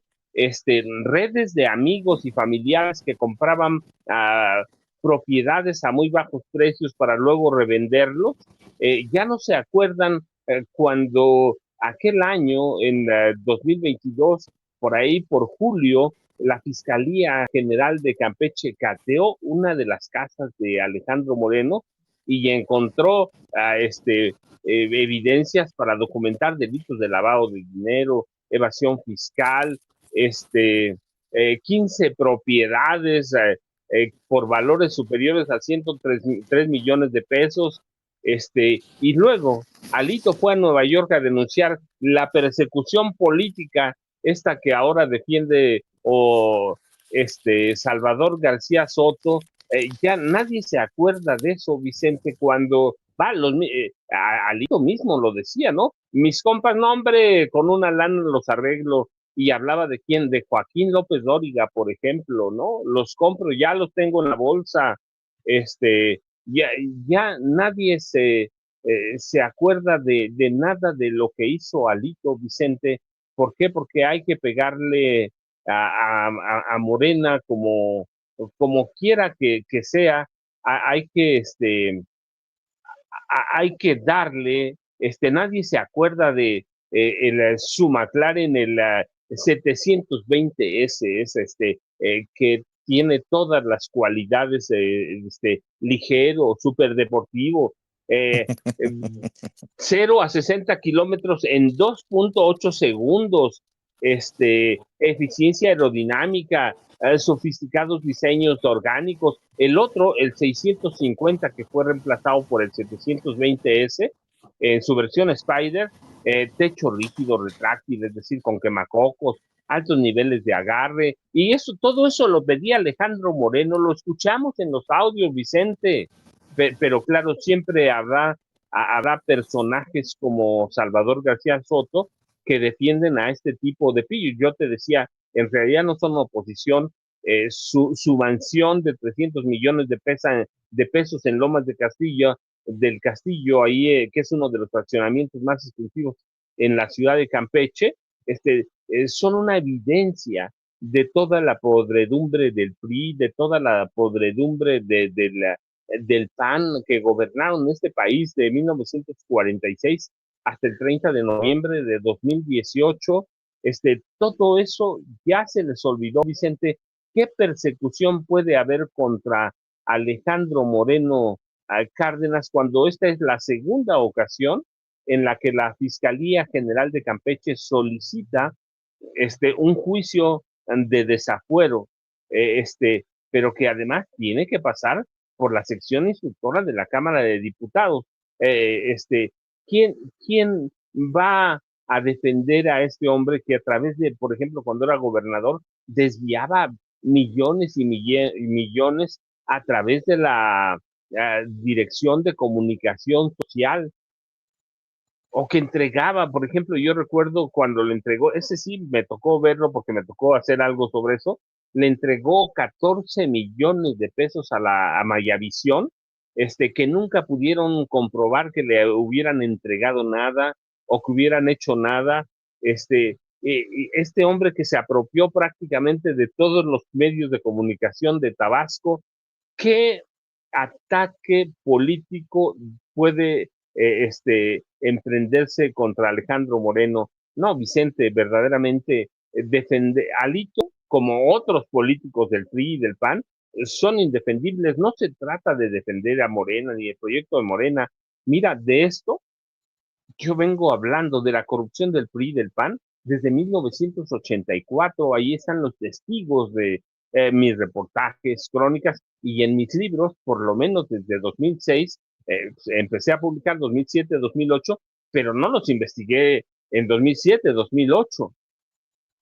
redes de amigos y familiares que compraban propiedades a muy bajos precios para luego revenderlos. Ya no se acuerdan cuando aquel año, en 2022, por ahí por julio, la Fiscalía General de Campeche cateó una de las casas de Alejandro Moreno y encontró evidencias para documentar delitos de lavado de dinero, evasión fiscal, 15 propiedades por valores superiores a 103 millones de pesos, y luego Alito fue a Nueva York a denunciar la persecución política, esta que ahora defiende Salvador García Soto. Ya nadie se acuerda de eso, Vicente, cuando Alito mismo lo decía, ¿no? Mis compas, no, hombre, con una lana los arreglo. Y hablaba de quién, de Joaquín López Dóriga, por ejemplo, ¿no? Los compro, ya los tengo en la bolsa. Ya, ya nadie se acuerda de nada de lo que hizo Alito, Vicente. ¿Por qué? Porque hay que pegarle a Morena como quiera que sea, hay que hay que darle, nadie se acuerda de su McLaren, el 720S, que tiene todas las cualidades, ligero, súper deportivo, 0 a 60 kilómetros en 2.8 segundos, eficiencia aerodinámica, sofisticados diseños orgánicos. El otro, el 650, que fue reemplazado por el 720S, en su versión Spider, techo rígido, retráctil, es decir, con quemacocos, altos niveles de agarre, y todo eso lo pedía Alejandro Moreno, lo escuchamos en los audios, Vicente, pero claro, siempre habrá personajes como Salvador García Soto que defienden a este tipo de pillos. Yo te decía, en realidad no son oposición. Su mansión de 300 millones de pesos en Lomas del Castillo, ahí, que es uno de los fraccionamientos más exclusivos en la ciudad de Campeche, son una evidencia de toda la podredumbre del PRI, de toda la podredumbre del PAN, que gobernaron este país de 1946 hasta el 30 de noviembre de 2018. Todo eso ya se les olvidó, Vicente. ¿Qué persecución puede haber contra Alejandro Moreno Cárdenas cuando esta es la segunda ocasión en la que la Fiscalía General de Campeche solicita un juicio de desafuero, pero que además tiene que pasar por la sección instructora de la Cámara de Diputados? ¿Quién va a defender a este hombre que a través de, por ejemplo, cuando era gobernador, desviaba millones y millones a través de la Dirección de Comunicación Social, o que entregaba, por ejemplo, yo recuerdo cuando le entregó, ese sí me tocó verlo porque me tocó hacer algo sobre eso, le entregó 14 millones de pesos a Mayavisión, que nunca pudieron comprobar que le hubieran entregado nada o que hubieran hecho nada. Este hombre que se apropió prácticamente de todos los medios de comunicación de Tabasco, ¿qué ataque político puede emprenderse contra Alejandro Moreno? No, Vicente, verdaderamente defender Alito, como otros políticos del PRI y del PAN, son indefendibles. No se trata de defender a Morena ni el proyecto de Morena. Mira, de esto yo vengo hablando de la corrupción del PRI y del PAN desde 1984. Ahí están los testigos de mis reportajes, crónicas, y en mis libros, por lo menos desde 2006, empecé a publicar 2007, 2008, pero no los investigué en 2007, 2008.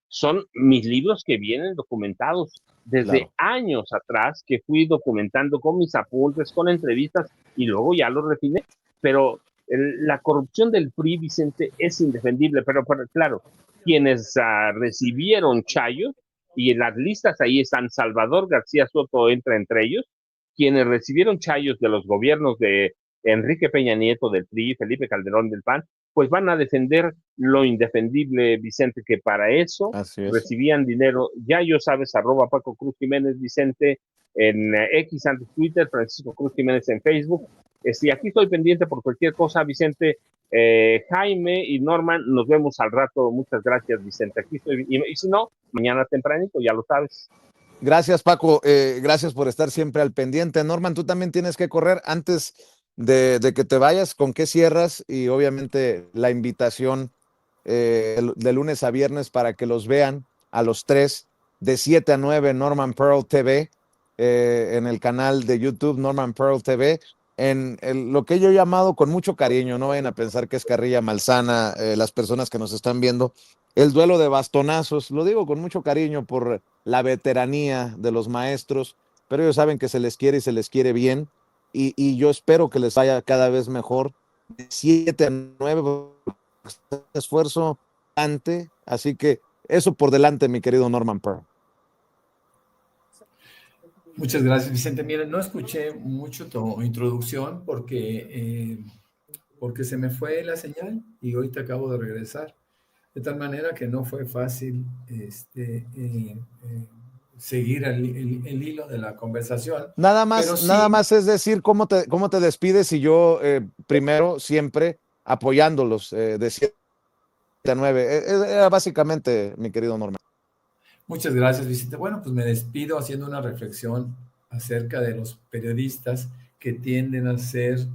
Son mis libros que vienen documentados desde años atrás, que fui documentando con mis apuntes, con entrevistas, y luego ya los refiné. Pero la corrupción del PRI, Vicente, es indefendible, pero claro, quienes recibieron chayos, y en las listas ahí están, Salvador García Soto entra entre ellos, quienes recibieron chayos de los gobiernos de Enrique Peña Nieto del PRI, Felipe Calderón del PAN, pues van a defender lo indefendible, Vicente, que para eso recibían dinero. Ya yo sabes, @ Paco Cruz Jiménez, Vicente, en X, antes Twitter, Francisco Cruz Jiménez en Facebook. Y aquí estoy pendiente por cualquier cosa, Vicente. Jaime y Norman, nos vemos al rato. Muchas gracias, Vicente. Aquí estoy. Y si no, mañana tempranito, ya lo sabes. Gracias, Paco. Gracias por estar siempre al pendiente. Norman, tú también tienes que correr antes de que te vayas. ¿Con qué cierras? Y obviamente la invitación de lunes a viernes para que los vean a los tres de 7 a 9 Norman Pearl TV, en el canal de YouTube Norman Pearl TV, lo que yo he llamado con mucho cariño, no vayan a pensar que es carrilla malsana, las personas que nos están viendo, el duelo de bastonazos. Lo digo con mucho cariño por la veteranía de los maestros, pero ellos saben que se les quiere y se les quiere bien, y yo espero que les vaya cada vez mejor. 7-9, esfuerzo ante, así que eso por delante, mi querido Norman Pearl. Muchas gracias, Vicente. Mira, no escuché mucho tu introducción porque se me fue la señal y ahorita acabo de regresar. De tal manera que no fue fácil seguir el hilo de la conversación. Nada sí, más es decir cómo te despides, y yo primero siempre apoyándolos de 7-9. Era básicamente, mi querido Norman. Muchas gracias, Vicente. Bueno, pues me despido haciendo una reflexión acerca de los periodistas que tienden a ser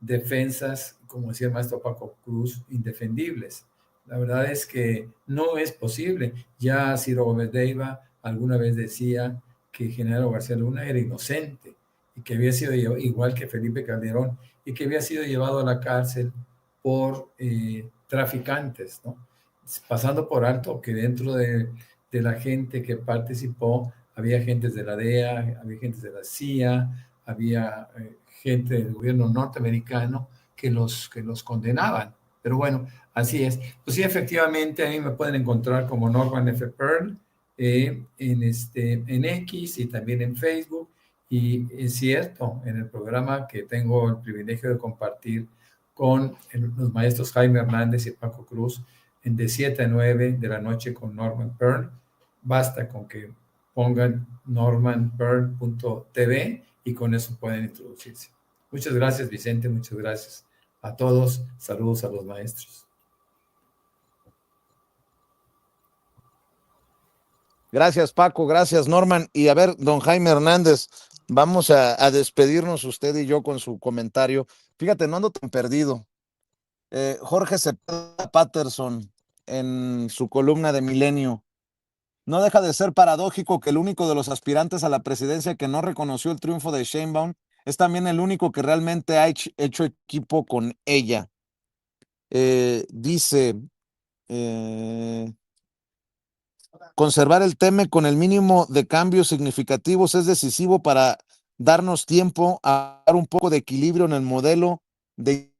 defensas, como decía el maestro Paco Cruz, indefendibles. La verdad es que no es posible. Ya Ciro Gómez Leiva alguna vez decía que Genaro García Luna era inocente y que había sido igual que Felipe Calderón y que había sido llevado a la cárcel por traficantes, ¿no? Pasando por alto que dentro de la gente que participó, había agentes de la DEA, había agentes de la CIA, había gente del gobierno norteamericano que los condenaban. Pero bueno, así es. Pues sí, efectivamente, a mí me pueden encontrar como Norman F. Pearl en X y también en Facebook. Y es cierto, en el programa que tengo el privilegio de compartir con los maestros Jaime Hernández y Paco Cruz, en de 7 a 9 de la noche con Norman Pearl, basta con que pongan normanpearl.tv y con eso pueden introducirse. Muchas gracias, Vicente, muchas gracias a todos. Saludos a los maestros. Gracias, Paco, gracias, Norman. Y a ver, don Jaime Hernández, vamos a despedirnos usted y yo con su comentario. Fíjate, no ando tan perdido. Jorge Cepeda Patterson, en su columna de Milenio, no deja de ser paradójico que el único de los aspirantes a la presidencia que no reconoció el triunfo de Sheinbaum es también el único que realmente ha hecho equipo con ella. Dice, conservar el TEME con el mínimo de cambios significativos es decisivo para darnos tiempo a dar un poco de equilibrio en el modelo de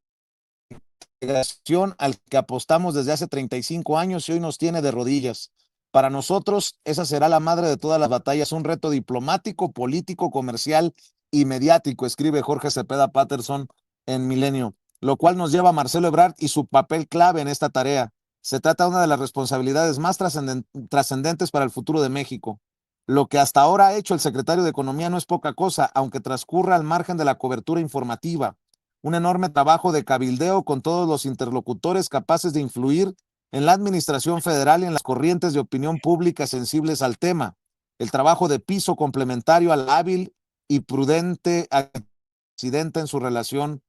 integración al que apostamos desde hace 35 años y hoy nos tiene de rodillas. Para nosotros, esa será la madre de todas las batallas, un reto diplomático, político, comercial y mediático, escribe Jorge Cepeda Patterson en Milenio, lo cual nos lleva a Marcelo Ebrard y su papel clave en esta tarea. Se trata de una de las responsabilidades más trascendentes para el futuro de México. Lo que hasta ahora ha hecho el secretario de Economía no es poca cosa, aunque transcurra al margen de la cobertura informativa. Un enorme trabajo de cabildeo con todos los interlocutores capaces de influir en la administración federal y en las corrientes de opinión pública sensibles al tema. El trabajo de piso complementario al hábil y prudente presidente en su relación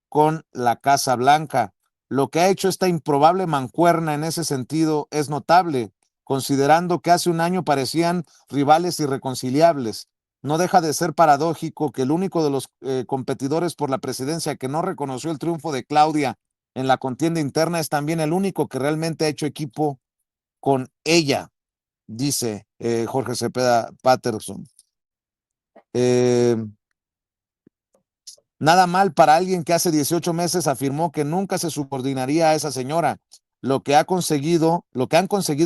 con la Casa Blanca. Lo que ha hecho esta improbable mancuerna en ese sentido es notable, considerando que hace un año parecían rivales irreconciliables. No deja de ser paradójico que el único de los competidores por la presidencia que no reconoció el triunfo de Claudia en la contienda interna es también el único que realmente ha hecho equipo con ella, dice Jorge Cepeda Patterson. Nada mal para alguien que hace 18 meses afirmó que nunca se subordinaría a esa señora. Lo que han conseguido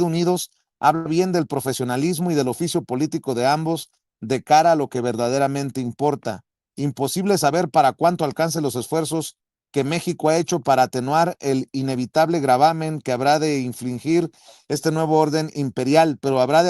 unidos habla bien del profesionalismo y del oficio político de ambos de cara a lo que verdaderamente importa. Imposible saber para cuánto alcance los esfuerzos que México ha hecho para atenuar el inevitable gravamen que habrá de infligir este nuevo orden imperial, pero habrá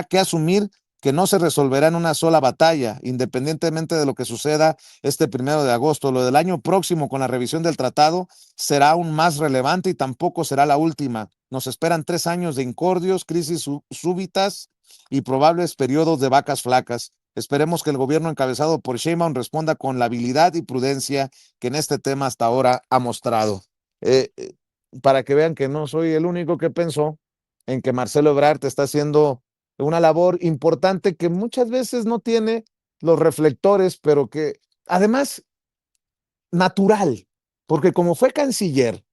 que asumir que no se resolverá en una sola batalla, independientemente de lo que suceda este 1 de agosto. Lo del año próximo con la revisión del tratado será aún más relevante y tampoco será la última. Nos esperan 3 años de incordios, crisis súbitas y probables periodos de vacas flacas. Esperemos que el gobierno encabezado por Sheinbaum responda con la habilidad y prudencia que en este tema hasta ahora ha mostrado. Para que vean que no soy el único que pensó en que Marcelo Ebrard está haciendo una labor importante que muchas veces no tiene los reflectores, pero que además, natural, porque como fue canciller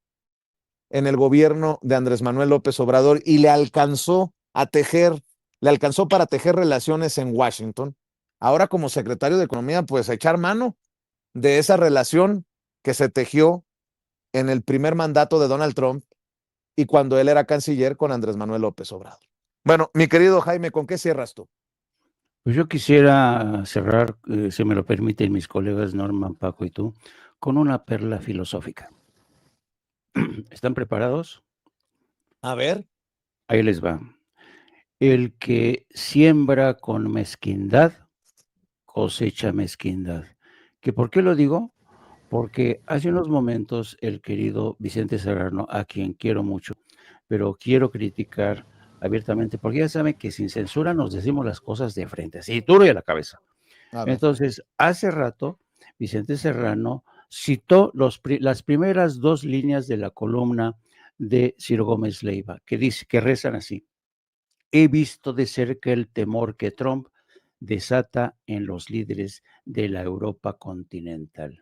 en el gobierno de Andrés Manuel López Obrador y le alcanzó para tejer relaciones en Washington, ahora como secretario de Economía, pues a echar mano de esa relación que se tejió en el primer mandato de Donald Trump y cuando él era canciller con Andrés Manuel López Obrador. Bueno, mi querido Jaime, ¿con qué cierras tú? Pues yo quisiera cerrar, si me lo permiten mis colegas Norman, Paco y tú, con una perla filosófica. ¿Están preparados? A ver. Ahí les va. El que siembra con mezquindad, cosecha mezquindad. ¿Que por qué lo digo? Porque hace unos momentos el querido Vicente Serrano, a quien quiero mucho, pero quiero criticar abiertamente, porque ya saben que sin censura nos decimos las cosas de frente, así duro y a la cabeza. Entonces, hace rato, Vicente Serrano citó las primeras dos líneas de la columna de Ciro Gómez Leiva, que rezan así: he visto de cerca el temor que Trump desata en los líderes de la Europa continental.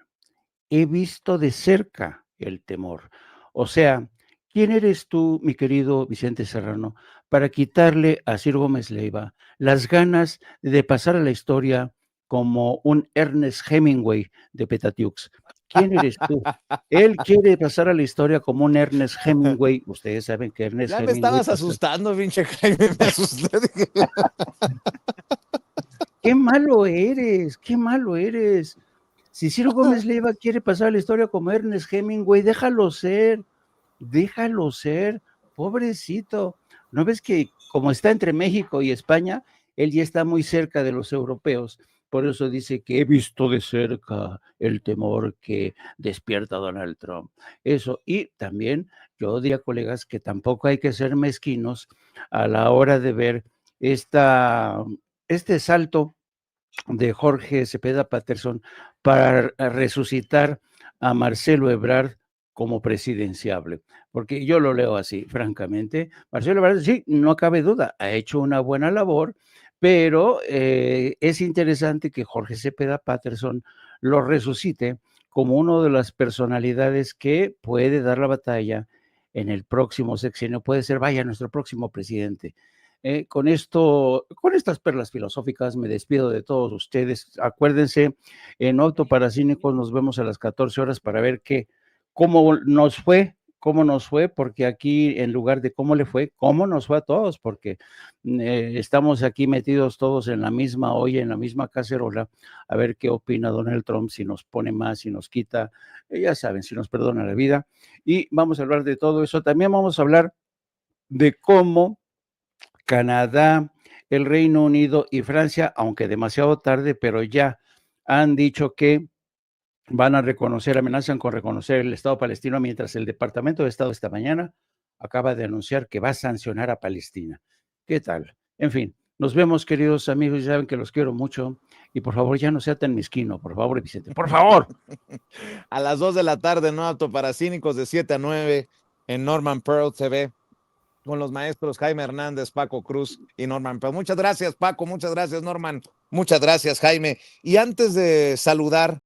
He visto de cerca el temor. O sea, ¿quién eres tú, mi querido Vicente Serrano, para quitarle a Ciro Gómez Leiva las ganas de pasar a la historia como un Ernest Hemingway de Petatiux? ¿Quién eres tú? Él quiere pasar a la historia como un Ernest Hemingway. Ustedes saben que Ernest Ya me Hemingway estabas asustando, pinche Jaime, me asusté. ¡Qué malo eres! ¡Qué malo eres! Si Ciro Gómez Leiva quiere pasar a la historia como Ernest Hemingway, déjalo ser, pobrecito. ¿No ves que como está entre México y España, él ya está muy cerca de los europeos? Por eso dice que he visto de cerca el temor que despierta Donald Trump. Eso, y también yo diría, colegas, que tampoco hay que ser mezquinos a la hora de ver este salto de Jorge Cepeda Patterson para resucitar a Marcelo Ebrard como presidenciable, porque yo lo leo así, francamente. Marcelo Ebrard, sí, no cabe duda, ha hecho una buena labor, pero es interesante que Jorge Cepeda Patterson lo resucite como una de las personalidades que puede dar la batalla en el próximo sexenio, puede ser, vaya, nuestro próximo presidente. Con estas perlas filosóficas me despido de todos ustedes. Acuérdense, en Auto para Cínicos nos vemos a las 14 horas para ver cómo nos fue, porque aquí en lugar de cómo le fue, cómo nos fue a todos, porque estamos aquí metidos todos en la misma olla, en la misma cacerola, a ver qué opina Donald Trump, si nos pone más, si nos quita, ya saben, si nos perdona la vida. Y vamos a hablar de todo eso. También vamos a hablar de cómo Canadá, el Reino Unido y Francia, aunque demasiado tarde, pero ya han dicho que van a amenazan con reconocer el Estado palestino, mientras el Departamento de Estado esta mañana acaba de anunciar que va a sancionar a Palestina. ¿Qué tal? En fin, nos vemos, queridos amigos, ya saben que los quiero mucho y por favor ya no sea tan mezquino, por favor, Vicente, por favor. A las 2 de la tarde, no Apto para Cínicos, de 7 a 9 en Norman Pearl TV, con los maestros Jaime Hernández, Paco Cruz y Norman Pearl. Muchas gracias, Paco, muchas gracias, Norman, muchas gracias, Jaime. Y antes de saludar